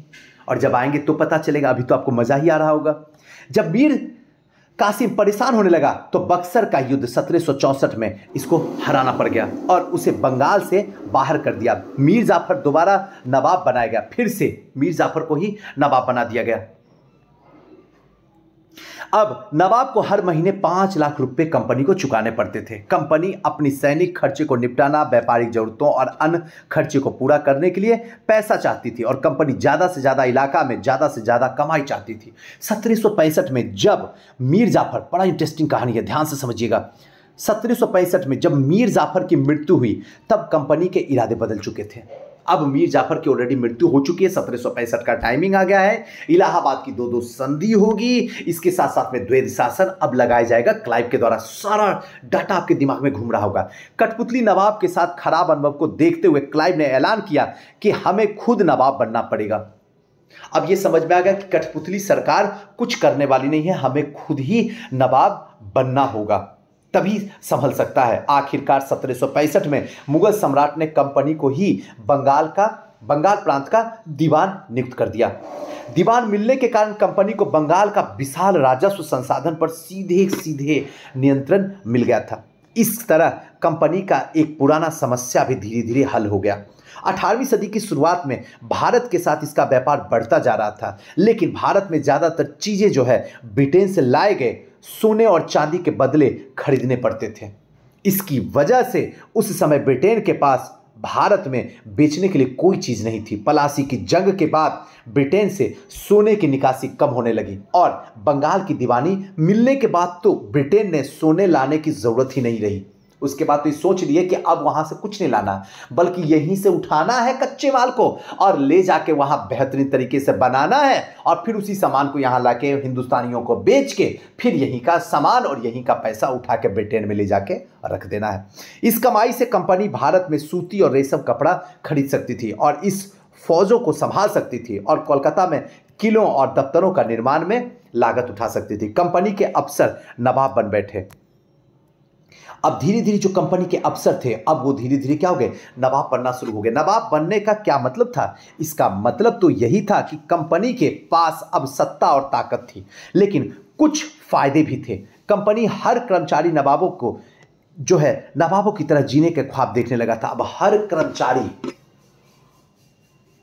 [SPEAKER 1] और जब आएंगे तो पता चलेगा। अभी तो आपको मजा ही आ रहा होगा। जब मीर कासिम परेशान होने लगा तो बक्सर का युद्ध 1764 में इसको हराना पड़ गया और उसे बंगाल से बाहर कर दिया। मीर जाफर दोबारा नवाब बनाया गया, फिर से मीर जाफर को ही नवाब बना दिया गया। अब नवाब को हर महीने 5 लाख रुपए कंपनी को चुकाने पड़ते थे। कंपनी अपनी सैनिक खर्चे को निपटाना, व्यापारिक जरूरतों और अन्य खर्चे को पूरा करने के लिए पैसा चाहती थी और कंपनी ज्यादा से ज्यादा इलाका में ज्यादा से ज्यादा कमाई चाहती थी। 1765 में जब मीर जाफर, बड़ा इंटरेस्टिंग कहानी है, ध्यान से समझिएगा। 1765 में जब मीर जाफर की मृत्यु हुई तब कंपनी के इरादे बदल चुके थे। अब मीर जाफर की ऑलरेडी मृत्यु हो चुकी है, 1765 का टाइमिंग आ गया है। इलाहाबाद की 2-2 संधि होगी, इसके साथ साथ में द्वैध शासन अब लगाया जाएगा क्लाइव के द्वारा। सारा डाटा आपके दिमाग में घूम रहा होगा। कठपुतली नवाब के साथ खराब अनुभव को देखते हुए क्लाइव ने ऐलान किया कि हमें खुद नवाब बनना पड़ेगा। अब यह समझ में आ गया कि कठपुतली सरकार कुछ करने वाली नहीं है, हमें खुद ही नवाब बनना होगा, तभी संभल सकता है। आखिरकार 1765 में मुगल सम्राट ने कंपनी को ही बंगाल का बंगाल प्रांत का दीवान नियुक्त कर दिया। दीवान मिलने के कारण कंपनी को बंगाल का विशाल राजस्व संसाधन पर सीधे सीधे नियंत्रण मिल गया था। इस तरह कंपनी का एक पुराना समस्या भी धीरे धीरे हल हो गया। 18वीं सदी की शुरुआत में भारत के साथ इसका व्यापार बढ़ता जा रहा था, लेकिन भारत में ज़्यादातर चीज़ें जो है ब्रिटेन से लाए गए सोने और चांदी के बदले खरीदने पड़ते थे। इसकी वजह से उस समय ब्रिटेन के पास भारत में बेचने के लिए कोई चीज़ नहीं थी। प्लासी की जंग के बाद ब्रिटेन से सोने की निकासी कम होने लगी और बंगाल की दीवानी मिलने के बाद तो ब्रिटेन ने सोने लाने की ज़रूरत ही नहीं रही। उसके बाद तो ये सोच लिए कि अब वहाँ से कुछ नहीं लाना, बल्कि यहीं से उठाना है कच्चे माल को और ले जाके वहाँ बेहतरीन तरीके से बनाना है और फिर उसी सामान को यहाँ लाके हिंदुस्तानियों को बेच के फिर यहीं का सामान और यहीं का पैसा उठा के ब्रिटेन में ले जाके रख देना है। इस कमाई से कंपनी भारत में सूती और रेशम कपड़ा खरीद सकती थी और इस फौजों को संभाल सकती थी और कोलकाता में किलों और दफ्तरों का निर्माण में लागत उठा सकती थी। कंपनी के अफसर नवाब बन बैठे। अब धीरे धीरे जो कंपनी के अफसर थे, अब वो धीरे धीरे क्या हो गए, नवाब बनना शुरू हो गए। नवाब बनने का क्या मतलब था? इसका मतलब तो यही था कि कंपनी के पास अब सत्ता और ताकत थी, लेकिन कुछ फायदे भी थे। कंपनी हर कर्मचारी नवाबों को जो है नवाबों की तरह जीने के ख्वाब देखने लगा था। अब हर कर्मचारी,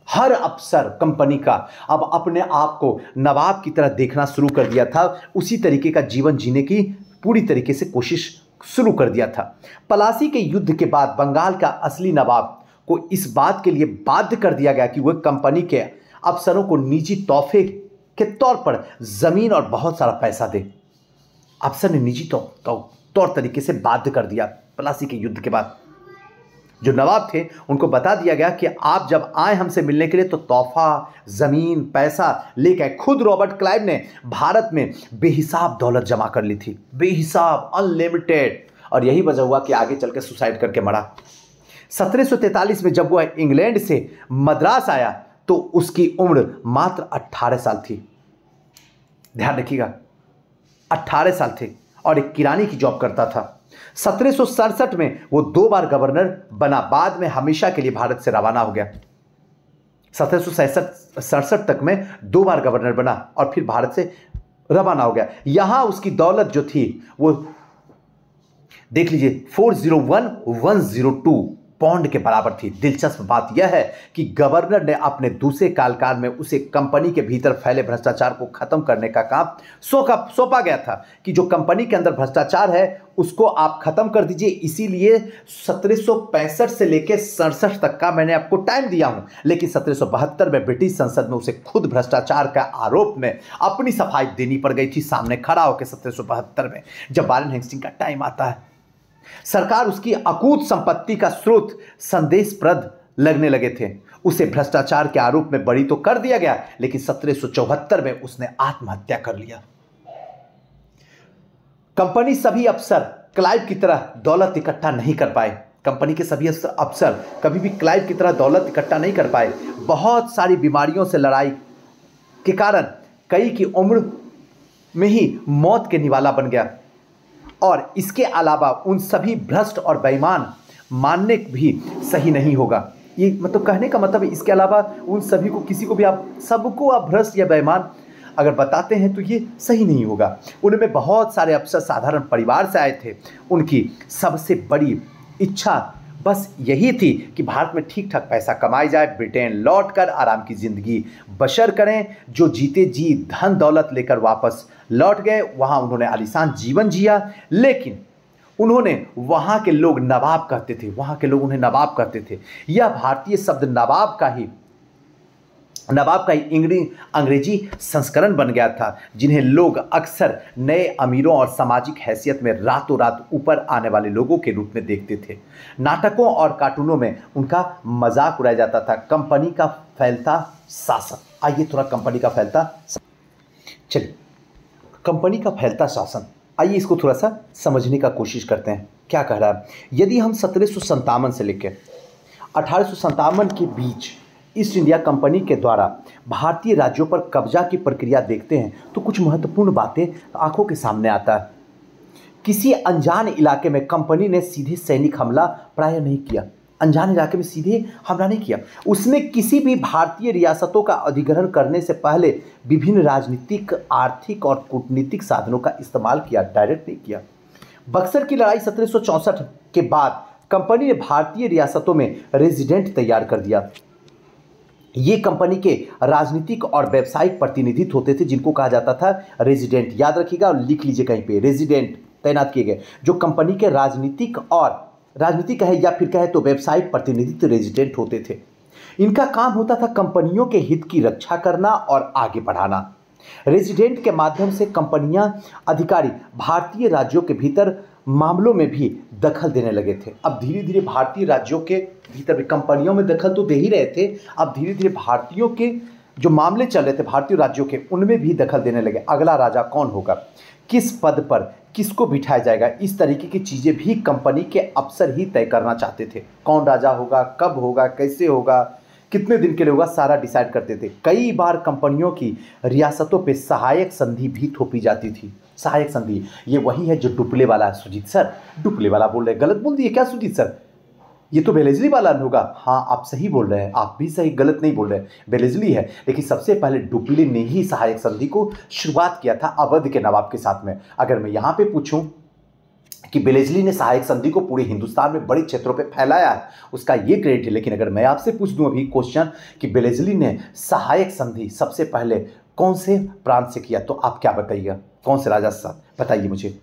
[SPEAKER 1] हर अफसर कंपनी का अब अपने आप को नवाब की तरह देखना शुरू कर दिया था। उसी तरीके का जीवन जीने की पूरी तरीके से कोशिश शुरू कर दिया था। प्लासी के युद्ध के बाद बंगाल का असली नवाब को इस बात के लिए बाध्य कर दिया गया कि वह कंपनी के अफसरों को निजी तोहफे के तौर पर जमीन और बहुत सारा पैसा दे। अफसर ने निजी तौर तरीके से बाध्य कर दिया। प्लासी के युद्ध के बाद जो नवाब थे उनको बता दिया गया कि आप जब आए हमसे मिलने के लिए तो तोहफा, जमीन, पैसा लेकर। खुद रॉबर्ट क्लाइव ने भारत में बेहिसाब दौलत जमा कर ली थी, बेहिसाब, अनलिमिटेड, और यही वजह हुआ कि आगे चल के सुसाइड करके मरा। 1743 में जब वह इंग्लैंड से मद्रास आया तो उसकी उम्र मात्र 18 साल थी। ध्यान रखिएगा, 18 साल थे और एक किरानी की जॉब करता था। 1767 में वो 2 बार गवर्नर बना, बाद में हमेशा के लिए भारत से रवाना हो गया। 1767 तक में 2 बार गवर्नर बना और फिर भारत से रवाना हो गया। यहां उसकी दौलत जो थी वो देख लीजिए 401,102 पौंड के बराबर थी। दिलचस्प बात यह है कि गवर्नर ने अपने दूसरे कार्यकाल में उसे कंपनी के भीतर फैले भ्रष्टाचार को खत्म करने का काम सौंपा गया था कि जो कंपनी के अंदर भ्रष्टाचार है उसको आप खत्म कर दीजिए। इसीलिए 1765 से लेकर 67 तक का मैंने आपको टाइम दिया हूं, लेकिन 1772 में ब्रिटिश संसद में उसे खुद भ्रष्टाचार का आरोप में अपनी सफाई देनी पड़ गई थी सामने खड़ा होकर। 1772 में जब वारेन हेस्टिंग्स का टाइम आता है, सरकार उसकी अकूत संपत्ति का स्रोत संदेशप्रद लगने लगे थे। उसे भ्रष्टाचार के आरोप में बरी तो कर दिया गया, लेकिन 1774 में उसने आत्महत्या कर लिया। कंपनी सभी अफसर क्लाइव की तरह दौलत इकट्ठा नहीं कर पाए। कंपनी के सभी अफसर कभी भी क्लाइव की तरह दौलत इकट्ठा नहीं कर पाए। बहुत सारी बीमारियों से लड़ाई के कारण कई की उम्र में ही मौत के निवाला बन गया। और इसके अलावा उन सभी भ्रष्ट और बेईमान मानने भी सही नहीं होगा। ये मतलब कहने का मतलब इसके अलावा उन सभी को, किसी को भी आप सबको आप भ्रष्ट या बेईमान अगर बताते हैं तो ये सही नहीं होगा। उनमें बहुत सारे अफसर साधारण परिवार से आए थे। उनकी सबसे बड़ी इच्छा बस यही थी कि भारत में ठीक ठाक पैसा कमाई जाए, ब्रिटेन लौटकर आराम की ज़िंदगी बसर करें। जो जीते जी धन दौलत लेकर वापस लौट गए, वहाँ उन्होंने आलीशान जीवन जिया, लेकिन उन्होंने वहाँ के लोग नवाब कहते थे, वहाँ के लोग उन्हें नवाब कहते थे। यह भारतीय शब्द नवाब का ही अंग्रेजी संस्करण बन गया था, जिन्हें लोग अक्सर नए अमीरों और सामाजिक हैसियत में रातों रात ऊपर आने वाले लोगों के रूप में देखते थे। नाटकों और कार्टूनों में उनका मजाक उड़ाया जाता था। कंपनी का फैलता शासन, आइए थोड़ा कंपनी का फैलता, चलिए कंपनी का फैलता शासन, आइए इसको थोड़ा सा समझने का कोशिश करते हैं। क्या कह रहा है? यदि हम 1757 से लेकर 1857 के बीच ईस्ट इंडिया कंपनी के द्वारा भारतीय राज्यों पर कब्जा की प्रक्रिया देखते हैं तो कुछ महत्वपूर्ण बातें आंखों के सामने आता है। किसी अनजान इलाके में कंपनी ने सीधे सैनिक हमला प्राय नहीं किया। अनजान इलाके में सीधे हमला नहीं किया। उसने किसी भी भारतीय रियासतों का अधिग्रहण करने से पहले विभिन्न राजनीतिक, आर्थिक और कूटनीतिक साधनों का इस्तेमाल किया, डायरेक्ट नहीं किया। बक्सर की लड़ाई 1764 के बाद कंपनी ने भारतीय रियासतों में रेजिडेंट तैयार कर दिया। ये कंपनी के राजनीतिक और व्यावसायिक प्रतिनिधित्व होते थे, जिनको कहा जाता था रेजिडेंट। याद रखिएगा और लिख लीजिए कहीं पे, रेजिडेंट तैनात किए गए, जो कंपनी के राजनीतिक है या फिर कहे तो व्यावसायिक प्रतिनिधित्व रेजिडेंट होते थे। इनका काम होता था कंपनियों के हित की रक्षा करना और आगे बढ़ाना। रेजिडेंट के माध्यम से कंपनियां अधिकारी भारतीय राज्यों के भीतर मामलों में भी दखल देने लगे थे। अब धीरे धीरे भारतीय राज्यों के भीतर भी कंपनियों में दखल तो दे ही रहे थे, अब धीरे धीरे भारतीयों के जो मामले चल रहे थे भारतीय राज्यों के, उनमें भी दखल देने लगे। अगला राजा कौन होगा, किस पद पर किसको बिठाया जाएगा, इस तरीके की चीज़ें भी कंपनी के अफसर ही तय करना चाहते थे। कौन राजा होगा, कब होगा, कैसे होगा, कितने दिन के लिए होगा, सारा डिसाइड करते थे। कई बार कंपनियों की रियासतों पे सहायक संधि भी थोपी जाती थी। सहायक संधि ये वही है जो डुप्ले वाला है। सुजीत सर डुप्ले वाला बोल रहे हैं, गलत बोल दिए क्या सुजीत सर? ये तो बेलेजली वाला होगा। हाँ आप सही बोल रहे हैं, आप भी सही, गलत नहीं बोल रहे हैं, बेलेजली है। लेकिन सबसे पहले डुप्ले ने ही सहायक संधि को शुरुआत किया था अवध के नवाब के साथ में। अगर मैं यहाँ पे पूछूं कि बेलेजली ने सहायक संधि को पूरे हिंदुस्तान में बड़े क्षेत्रों पे फैलाया है, उसका ये क्रेडिट है। लेकिन अगर मैं आपसे पूछ दूं अभी क्वेश्चन कि बेलेजली ने सहायक संधि सबसे पहले कौन से प्रांत से किया, तो आप क्या बताइएगा? कौन से राजा के साथ बताइए मुझे,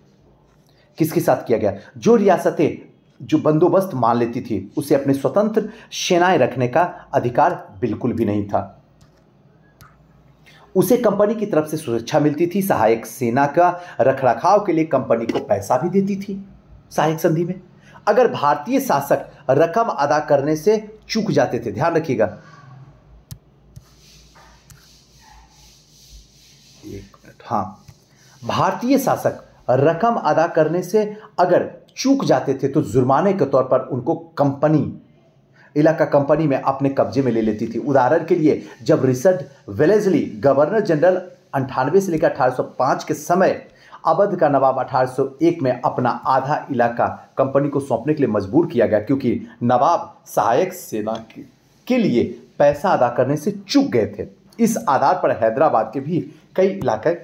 [SPEAKER 1] किसके साथ किया गया? जो रियासतें जो बंदोबस्त मान लेती थी उसे अपने स्वतंत्र सेनाएं रखने का अधिकार बिल्कुल भी नहीं था। उसे कंपनी की तरफ से सुरक्षा मिलती थी। सहायक सेना का रखरखाव के लिए कंपनी को पैसा भी देती थी सहायक संधि में। अगर भारतीय शासक रकम अदा करने से चूक जाते थे, ध्यान रखिएगा, एक मिनट, हाँ, भारतीय शासक रकम अदा करने से अगर चूक जाते थे तो जुर्माने के तौर पर उनको इलाका कंपनी में अपने कब्जे में ले लेती थी। उदाहरण के लिए जब रिचर्ड वेलेस्ली गवर्नर जनरल 98 से लेकर 1805 के समय अवध का नवाब 1801 में अपना आधा इलाका कंपनी को सौंपने के लिए मजबूर किया गया, क्योंकि नवाब सहायक सेना के लिए पैसा अदा करने से चूक गए थे। इस आधार पर हैदराबाद के भी कई इलाके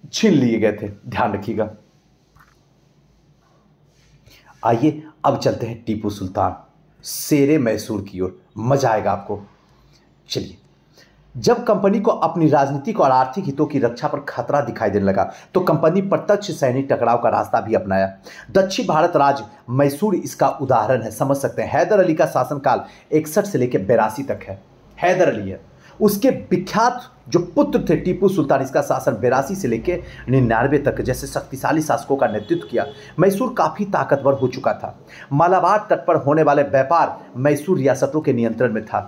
[SPEAKER 1] छीन लिए गए थे, ध्यान रखिएगा। आइए अब चलते हैं टीपू सुल्तान शेरे मैसूर की ओर, मजा आएगा आपको। चलिए, जब कंपनी को अपनी राजनीतिक और आर्थिक हितों की रक्षा पर खतरा दिखाई देने लगा तो कंपनी प्रत्यक्ष सैनिक टकराव का रास्ता भी अपनाया। दक्षिण भारत राज्य मैसूर इसका उदाहरण है, समझ सकते हैं। हैदर अली का शासनकाल 61 से लेकर 82 तक है। हैदर अली है, उसके विख्यात जो पुत्र थे टीपू सुल्तान, इसका शासन 82 से लेकर 99 तक जैसे शक्तिशाली शासकों का नेतृत्व किया। मैसूर काफ़ी ताकतवर हो चुका था। मालाबार तट पर होने वाले व्यापार मैसूर रियासतों के नियंत्रण में था।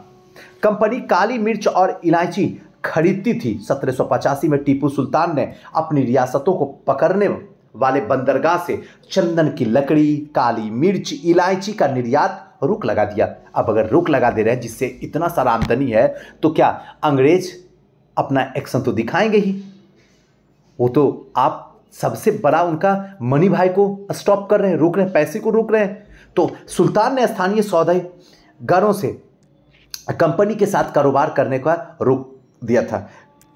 [SPEAKER 1] कंपनी काली मिर्च और इलायची खरीदती थी। 1785 में टीपू सुल्तान ने अपनी रियासतों को पकड़ने वाले बंदरगाह से चंदन की लकड़ी, काली मिर्च, इलायची का निर्यात रोक लगा दिया। अब अगर रोक लगा दे रहे हैं जिससे इतना सारा आमदनी है, तो क्या अंग्रेज अपना एक्शन तो दिखाएंगे ही। वो तो आप सबसे बड़ा उनका मनी भाई को स्टॉप कर रहे हैं, रोक रहे हैं, पैसे को रोक रहे हैं। तो सुल्तान ने स्थानीय सौदेगारों से कंपनी के साथ कारोबार करने का रोक दिया था।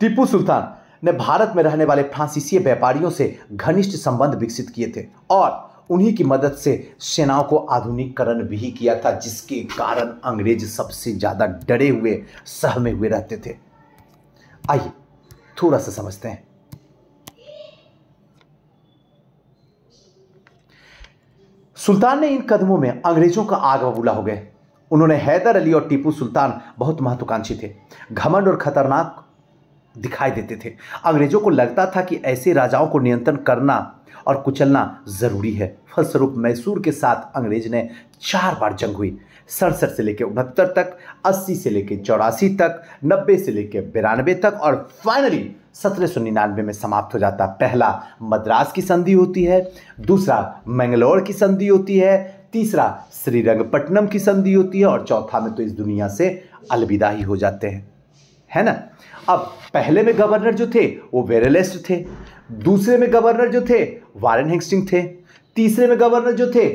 [SPEAKER 1] टीपू सुल्तान ने भारत में रहने वाले फ्रांसीसी व्यापारियों से घनिष्ठ संबंध विकसित किए थे और उन्हीं की मदद से सेनाओं को आधुनिकीकरण भी किया था, जिसके कारण अंग्रेज सबसे ज़्यादा डरे हुए, सहमे हुए रहते थे। आइए थोड़ा सा समझते हैं। सुल्तान ने इन कदमों में अंग्रेजों का आग बबूला हो गए। उन्होंने हैदर अली और टीपू सुल्तान बहुत महत्वाकांक्षी थे, घमंड और खतरनाक दिखाई देते थे। अंग्रेजों को लगता था कि ऐसे राजाओं को नियंत्रण करना और कुचलना जरूरी है। फलस्वरूप मैसूर के साथ अंग्रेज ने 4 बार जंग हुई। 67 से लेकर 69 तक, 80 से लेकर 84 तक, 90 से लेकर 92 तक और फाइनली 1799 में समाप्त हो जाता। पहला मद्रास की संधि होती है, दूसरा मैंगलोर की संधि होती है, तीसरा श्रीरंगपट्टनम की संधि होती है और चौथा में तो इस दुनिया से अलविदा ही हो जाते हैं, है ना। अब पहले में गवर्नर जो थे वो वेरेलेस्ट थे, दूसरे में गवर्नर जो थे वारेन हेस्टिंग थे, तीसरे में गवर्नर जो थे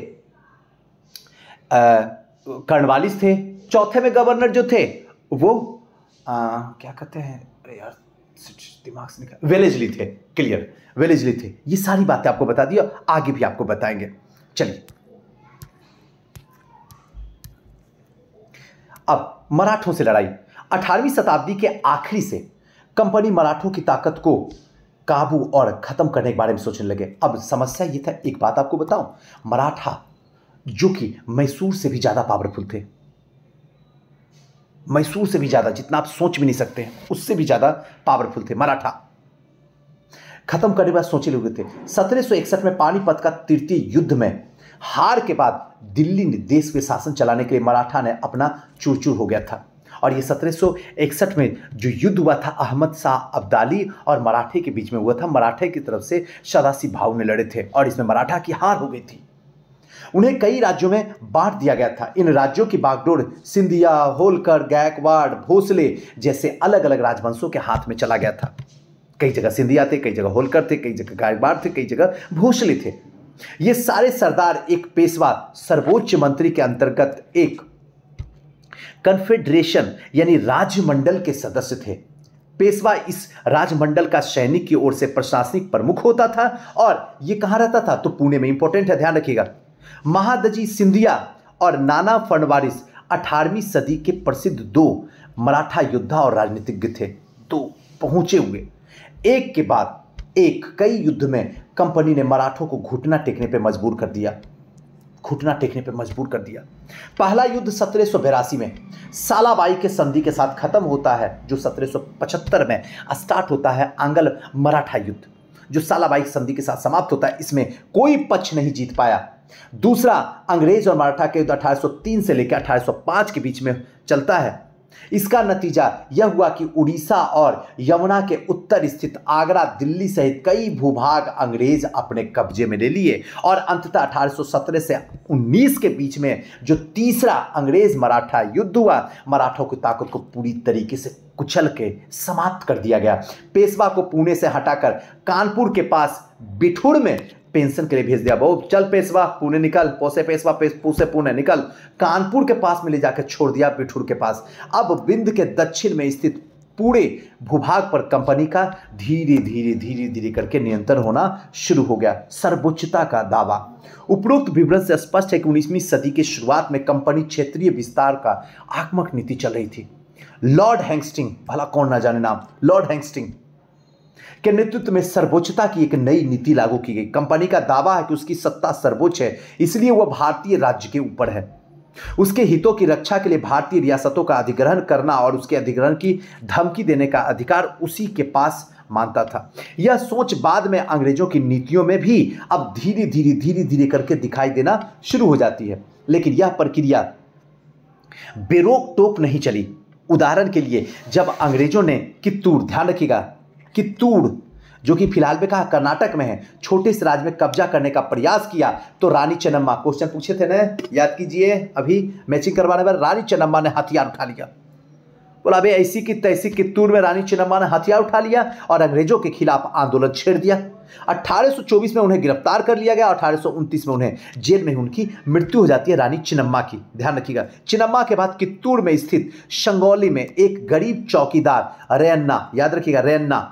[SPEAKER 1] कर्नवालिस थे। चौथे में गवर्नर जो थे वो क्या कहते हैं, अरे यार दिमाग से निकल, वेलेस्ली थे। क्लियर, वेलेस्ली थे। ये सारी बातें आपको बता दी, आगे भी आपको बताएंगे। चलिए अब मराठों से लड़ाई। 18वीं शताब्दी के आखिरी से कंपनी मराठों की ताकत को काबू और खत्म करने के बारे में सोचने लगे। अब समस्या ये था, एक बात आपको बताऊं, मराठा जो कि मैसूर से भी ज्यादा पावरफुल थे, मैसूर से भी ज्यादा, जितना आप सोच भी नहीं सकते, उससे भी ज्यादा पावरफुल थे मराठा। खत्म करने के बाद सोचे लोग थे। 1761 में पानीपत का तृतीय युद्ध में हार के बाद दिल्ली ने देश पे शासन चलाने के लिए मराठा ने अपना चूर चूर हो गया था। और ये 1761 में जो युद्ध हुआ था अहमद शाह अब्दाली और मराठे के बीच में हुआ था। मराठे की तरफ से सदाशिव भाऊ ने लड़े थे और इसमें मराठा की हार हो गई थी। उन्हें कई राज्यों में बांट दिया गया था। इन राज्यों की बागडोर सिंधिया, होलकर, गायकवाड़, भोसले जैसे अलग अलग राजवंशों के हाथ में चला गया था। कई जगह सिंधिया थे, कई जगह होलकर थे, कई जगह गायकवाड़ थे, कई जगह भोसले थे। ये सारे सरदार एक पेशवा सर्वोच्च मंत्री के अंतर्गत एक कन्फेडरेशन यानी राजमंडल के सदस्य थे। पेशवा इस राजमंडल का सैनिक की ओर से प्रशासनिक प्रमुख होता था और यह कहां रहता था, तो पुणे में। इंपॉर्टेंट है, ध्यान रखिएगा। महादजी सिंधिया और नाना फडणवीस 18वीं सदी के प्रसिद्ध दो मराठा योद्धा और राजनीतिज्ञ थे। तो पहुंचे हुए एक के बाद एक कई युद्ध में कंपनी ने मराठों को घुटना टेकने पर मजबूर कर दिया, घुटना टेकने पर मजबूर कर दिया। पहला युद्ध 1782 में सालाबाई के संधि के साथ खत्म होता है, जो 1775 में स्टार्ट होता है आंग्ल मराठा युद्ध, जो सालाबाई की संधि के साथ समाप्त होता है। इसमें कोई पक्ष नहीं जीत पाया। दूसरा अंग्रेज और मराठा के युद्ध 1803 से लेकर 1805 के बीच में चलता है। इसका नतीजा यह हुआ कि उड़ीसा और यमुना के उत्तर स्थित आगरा, दिल्ली सहित कई भूभाग अंग्रेज अपने कब्जे में ले लिए और अंततः 1817 से 19 के बीच में जो तीसरा अंग्रेज मराठा युद्ध हुआ, मराठों की ताकत को पूरी तरीके से कुचल के समाप्त कर दिया गया। पेशवा को पुणे से हटाकर कानपुर के पास बिठूर में पेंशन के लिए भेज दिया। बहु चल पेशवा पुणे निकल, पोसे पेशवा पूसे पुणे निकल, कानपुर के पास में ले जाकर छोड़ दिया, बिठूर के पास। अब विंध्य के दक्षिण में स्थित पूरे भूभाग पर कंपनी का धीरे धीरे धीरे धीरे करके नियंत्रण होना शुरू हो गया। सर्वोच्चता का दावा। उपरोक्त विवरण से स्पष्ट है कि 19वीं सदी की शुरुआत में कंपनी क्षेत्रीय विस्तार का आक्रामक नीति चल रही थी। लॉर्ड हेस्टिंग, भला कौन ना जाने नाम, लॉर्ड हेस्टिंग के नेतृत्व में सर्वोच्चता की एक नई नीति लागू की गई। कंपनी का दावा है कि उसकी सत्ता सर्वोच्च है, इसलिए वह भारतीय राज्य के ऊपर है। उसके हितों की रक्षा के लिए भारतीय रियासतों का अधिग्रहण करना और उसके अधिग्रहण की धमकी देने का अधिकार उसी के पास मानता था। यह सोच बाद में अंग्रेजों की नीतियों में भी अब धीरे धीरे धीरे धीरे करके दिखाई देना शुरू हो जाती है, लेकिन यह प्रक्रिया बेरोक टोक नहीं चली। उदाहरण के लिए जब अंग्रेजों ने कित्तूर, ध्यान रखिएगा, कित्तूर जो कि फिलहाल में कहा कर्नाटक में है, छोटे से राज्य में कब्जा करने का प्रयास किया, तो रानी चेन्नम्मा, क्वेश्चन पूछे थे ना, याद कीजिए, अभी मैचिंग करवाने पर रानी चेन्नम्मा ने हथियार उठा लिया। बोला अबे ऐसी की तैसी कित्तूर में रानी चेन्नम्मा ने हथियार उठा लिया और अंग्रेजों के खिलाफ आंदोलन छेड़ दिया। 1824 में उन्हें गिरफ्तार कर लिया गया और 1829 में उन्हें जेल में उनकी मृत्यु हो जाती है, रानी चिन्नम्मा की। ध्यान रखिएगा, चिन्नम्मा के बाद कित्तूर में स्थित शंगौली में एक गरीब चौकीदार रेन्ना, याद रखिएगा रेन्ना,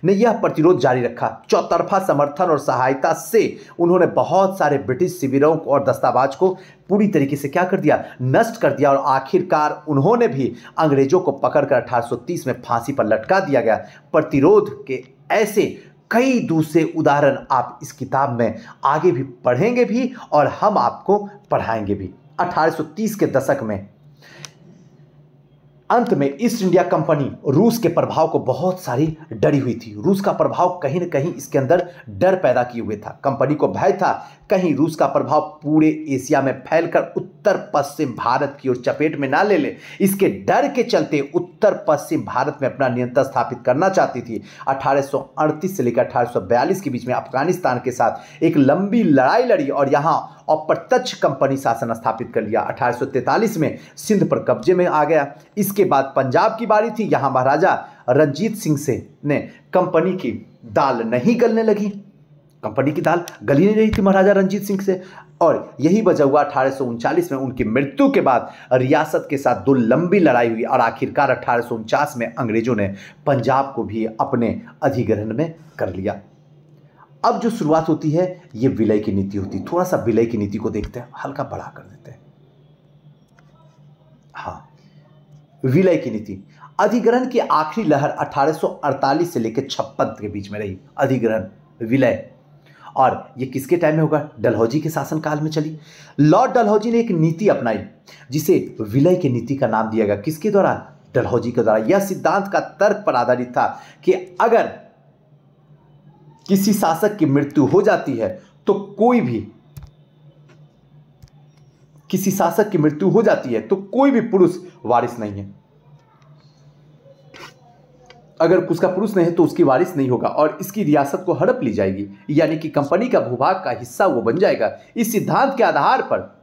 [SPEAKER 1] ने यह प्रतिरोध जारी रखा। चौतरफा समर्थन और सहायता से उन्होंने बहुत सारे ब्रिटिश शिविरों और दस्तावेज को पूरी तरीके से क्या कर दिया, नष्ट कर दिया और आखिरकार उन्होंने भी अंग्रेजों को पकड़कर 1830 में फांसी पर लटका दिया गया। प्रतिरोध के ऐसे कई दूसरे उदाहरण आप इस किताब में आगे भी पढ़ेंगे भी और हम आपको पढ़ाएंगे भी। 1830 के दशक में अंत में ईस्ट इंडिया कंपनी रूस के प्रभाव को बहुत सारी डरी हुई थी। रूस का प्रभाव कहीं न कहीं इसके अंदर डर पैदा किए हुए था। कंपनी को भय था कहीं रूस का प्रभाव पूरे एशिया में फैलकर उत्तर पश्चिम भारत की ओर चपेट में ना ले ले। इसके डर के चलते उत्तर पश्चिम भारत में अपना नियंत्रण स्थापित करना चाहती थी। 1838 से लेकर 1842 के बीच में अफगानिस्तान के साथ एक लंबी लड़ाई लड़ी और यहाँ अप्रत्यक्ष कंपनी शासन स्थापित कर लिया। 1843 में सिंध पर कब्जे में आ गया। इसके बाद पंजाब की बारी थी। यहाँ महाराजा रणजीत सिंह से ने कंपनी की दाल नहीं गलने लगी। कंपनी की दाल गली नहीं रही थी महाराजा रंजीत सिंह से। और यही वजह हुआ 1839 में उनकी मृत्यु के बाद रियासत के साथ दो लंबी लड़ाई हुई और आखिरकार 1849 में अंग्रेजों ने पंजाब को भी अपने अधिग्रहण में कर लिया। अब जो शुरुआत होती है ये विलय की नीति होती है। थोड़ा सा विलय की नीति को देखते हैं, हल्का बड़ा कर देते हैं। हाँ, विलय की नीति। अधिग्रहण की आखिरी लहर 1848 से लेकर 56 के बीच में रही। अधिग्रहण, विलय, और ये किसके टाइम में होगा? डलहौजी के शासनकाल में चली। लॉर्ड डलहौजी ने एक नीति अपनाई जिसे विलय की नीति का नाम दिया गया। किसके द्वारा? डलहौजी के द्वारा। यह सिद्धांत का तर्क पर आधारित था कि अगर किसी शासक की मृत्यु हो जाती है तो कोई भी किसी शासक की मृत्यु हो जाती है तो कोई भी पुरुष वारिस नहीं है। अगर उसका पुरुष नहीं है तो उसकी वारिस नहीं होगा और इसकी रियासत को हड़प ली जाएगी, यानी कि कंपनी का भूभाग का हिस्सा वो बन जाएगा। इस सिद्धांत के आधार पर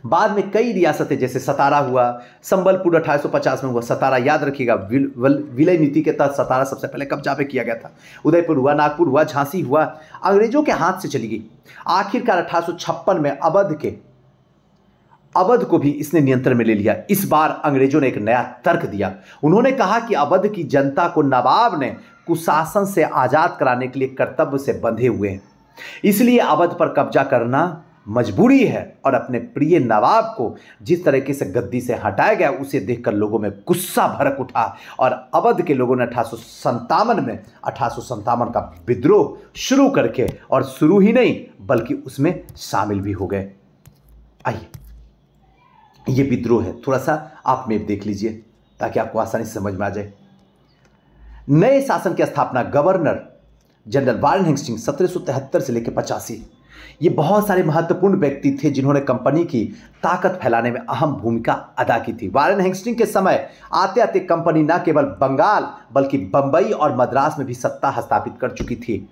[SPEAKER 1] बाद में कई रियासतें जैसे सतारा हुआ, संबलपुर 1850 में हुआ। सतारा याद रखिएगा, विलय नीति के तहत सतारा सबसे पहले कब्जा पे किया गया था। उदयपुर हुआ, नागपुर हुआ, झांसी हुआ, अंग्रेजों के हाथ से चली गई। आखिरकार 1856 में अवध को भी इसने नियंत्रण में ले लिया। इस बार अंग्रेजों ने एक नया तर्क दिया। उन्होंने कहा कि अवध की जनता को नवाब ने कुशासन से आजाद कराने के लिए कर्तव्य से बंधे हुए हैं, इसलिए अवध पर कब्जा करना मजबूरी है। और अपने प्रिय नवाब को जिस तरीके से गद्दी से हटाया गया उसे देखकर लोगों में गुस्सा भड़क उठा और अवध के लोगों ने 1857 का विद्रोह शुरू करके, और शुरू ही नहीं बल्कि उसमें शामिल भी हो गए। आइए, ये विद्रोह है, थोड़ा सा आप मैप देख लीजिए ताकि आपको आसानी से समझ में आ जाए। नए शासन की स्थापना गवर्नर जनरल वारेन हेस्टिंग्स 1773 से लेकर 85। ये बहुत सारे महत्वपूर्ण व्यक्ति थे जिन्होंने कंपनी की ताकत फैलाने में अहम भूमिका अदा की थी। वारेन हेस्टिंग्स के समय आते आते कंपनी न केवल बंगाल बल्कि बंबई और मद्रास में भी सत्ता स्थापित कर चुकी थी।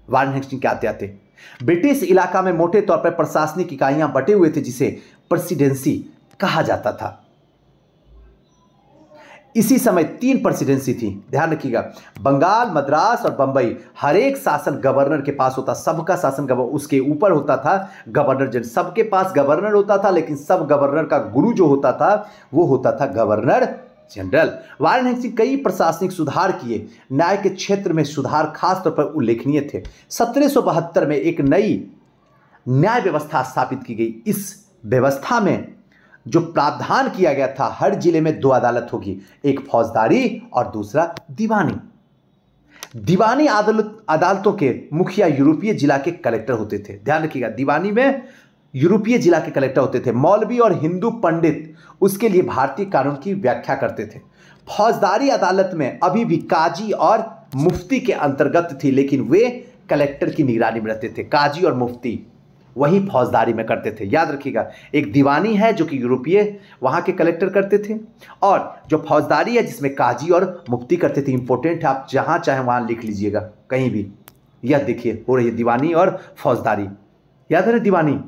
[SPEAKER 1] वारेन हेस्टिंग्स के आते आते ब्रिटिश इलाका में मोटे तौर पर प्रशासनिक इकाइयां बटे हुए थे जिसे प्रेसिडेंसी कहा जाता था। इसी समय 3 प्रेसिडेंसी थी, ध्यान रखिएगा, बंगाल, मद्रास और बंबई। हर एक शासन गवर्नर के पास होता, सबका शासन उसके ऊपर होता था गवर्नर जनरल। सबके पास गवर्नर होता था लेकिन सब गवर्नर का गुरु जो होता था वो होता था गवर्नर जनरल। वारेन हेस्टिंग्स कई प्रशासनिक सुधार किए। न्याय के क्षेत्र में सुधार खासतौर पर उल्लेखनीय थे। 1772 में एक नई न्याय व्यवस्था स्थापित की गई। इस व्यवस्था में जो प्रावधान किया गया था, हर जिले में 2 अदालत होगी, एक फौजदारी और दूसरा दीवानी। दीवानी अदालतों के मुखिया यूरोपीय जिला के कलेक्टर होते थे। ध्यान रखिएगा, दीवानी में यूरोपीय जिला के कलेक्टर होते थे। मौलवी और हिंदू पंडित उसके लिए भारतीय कानून की व्याख्या करते थे। फौजदारी अदालत में अभी भी काजी और मुफ्ती के अंतर्गत थी, लेकिन वे कलेक्टर की निगरानी में रहते थे। काजी और मुफ्ती वही फौजदारी में करते थे। याद रखिएगा, एक दीवानी है जो कि यूरोपीय वहाँ के कलेक्टर करते थे, और जो फौजदारी है जिसमें काजी और मुफ्ती करते थे। इंपॉर्टेंट है, आप जहाँ चाहें वहाँ लिख लीजिएगा कहीं भी। यह देखिए हो रही है दीवानी और फौजदारी। याद है, दीवानी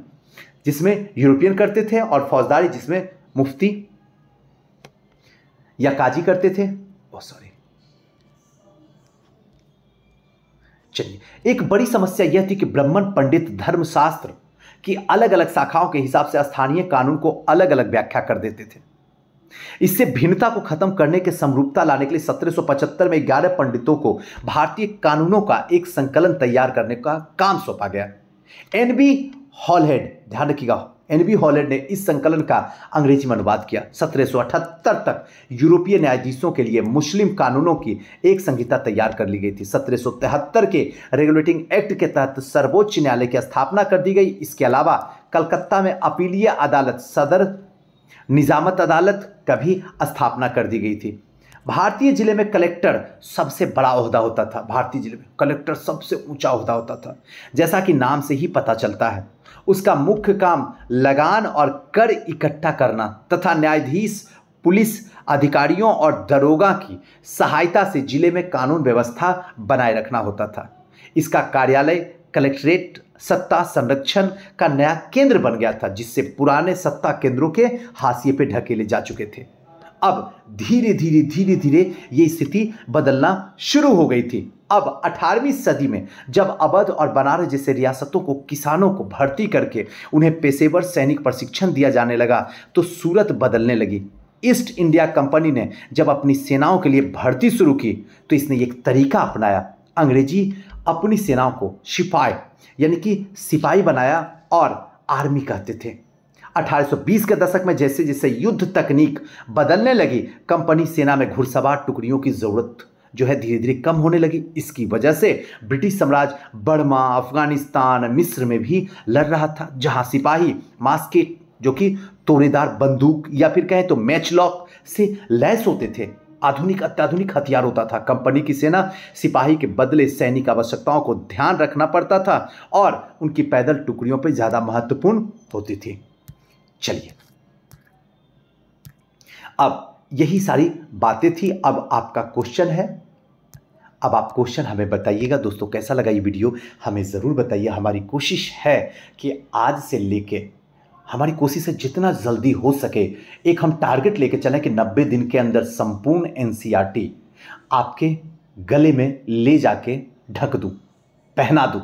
[SPEAKER 1] जिसमें यूरोपियन करते थे और फौजदारी जिसमें मुफ्ती या काजी करते थे। चलिए, एक बड़ी समस्या यह थी कि ब्राह्मण पंडित धर्मशास्त्र की अलग अलग शाखाओं के हिसाब से स्थानीय कानून को अलग अलग व्याख्या कर देते थे। इससे भिन्नता को खत्म करने के समरूपता लाने के लिए 1775 में 11 पंडितों को भारतीय कानूनों का एक संकलन तैयार करने का काम सौंपा गया। एनबी हॉलहेड, ध्यान रखिएगा, एनबी हॉलहेड ने इस संकलन का अंग्रेजी में अनुवाद किया। 1778 तक यूरोपीय न्यायाधीशों के लिए मुस्लिम कानूनों की एक संहिता तैयार कर ली गई थी। 1773 के रेगुलेटिंग एक्ट के तहत सर्वोच्च न्यायालय की स्थापना कर दी गई। इसके अलावा कलकत्ता में अपीलीय अदालत, सदर निजामत अदालत का भी स्थापना कर दी गई थी। भारतीय जिले में कलेक्टर सबसे बड़ा ओहदा होता था। भारतीय जिले में कलेक्टर सबसे ऊंचा ओहदा होता था। जैसा कि नाम से ही पता चलता है, उसका मुख्य काम लगान और कर इकट्ठा करना तथा न्यायाधीश, पुलिस अधिकारियों और दरोगा की सहायता से जिले में कानून व्यवस्था बनाए रखना होता था। इसका कार्यालय कलेक्ट्रेट सत्ता संरक्षण का नया केंद्र बन गया था, जिससे पुराने सत्ता केंद्रों के हाशिए पे ढकेले जा चुके थे। अब धीरे धीरे ये स्थिति बदलना शुरू हो गई थी। अब 18वीं सदी में जब अवध और बनारस जैसे रियासतों को किसानों को भर्ती करके उन्हें पेशेवर सैनिक प्रशिक्षण दिया जाने लगा तो सूरत बदलने लगी। ईस्ट इंडिया कंपनी ने जब अपनी सेनाओं के लिए भर्ती शुरू की तो इसने एक तरीका अपनाया। अंग्रेजी अपनी सेनाओं को सिपाही यानी कि सिपाही बनाया और आर्मी कहते थे। 1820 के दशक में जैसे जैसे युद्ध तकनीक बदलने लगी, कंपनी सेना में घुड़सवार टुकड़ियों की जरूरत जो है धीरे धीरे कम होने लगी। इसकी वजह से ब्रिटिश साम्राज्य बर्मा, अफगानिस्तान, मिस्र में भी लड़ रहा था, जहां सिपाही मास्केट जो कि तोड़ेदार बंदूक या फिर कहें तो मैचलॉक से लैस होते थे। अत्याधुनिक हथियार होता था। कंपनी की सेना सिपाही के बदले सैनिक आवश्यकताओं को ध्यान रखना पड़ता था और उनकी पैदल टुकड़ियों पर ज्यादा महत्वपूर्ण होती थी। चलिए, अब यही सारी बातें थी। अब आपका क्वेश्चन है, अब आप क्वेश्चन हमें बताइएगा। दोस्तों, कैसा लगा ये वीडियो हमें ज़रूर बताइए। हमारी कोशिश है कि आज से लेके हमारी कोशिश है जितना जल्दी हो सके एक हम टारगेट लेके चलें कि 90 दिन के अंदर संपूर्ण एनसीईआरटी आपके गले में ले जाके ढक दूं, पहना दूं,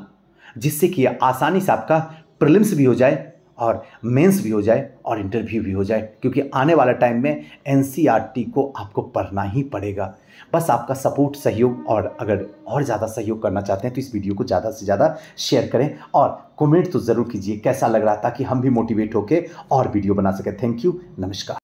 [SPEAKER 1] जिससे कि आसानी से आपका प्रीलिम्स भी हो जाए और मेंस भी हो जाए और इंटरव्यू भी हो जाए, क्योंकि आने वाला टाइम में एनसीईआरटी को आपको पढ़ना ही पड़ेगा। बस आपका सपोर्ट, सहयोग, और अगर और ज़्यादा सहयोग करना चाहते हैं तो इस वीडियो को ज़्यादा से ज़्यादा शेयर करें और कमेंट तो ज़रूर कीजिए कैसा लग रहा, ताकि हम भी मोटिवेट होकर और वीडियो बना सकें। थैंक यू, नमस्कार।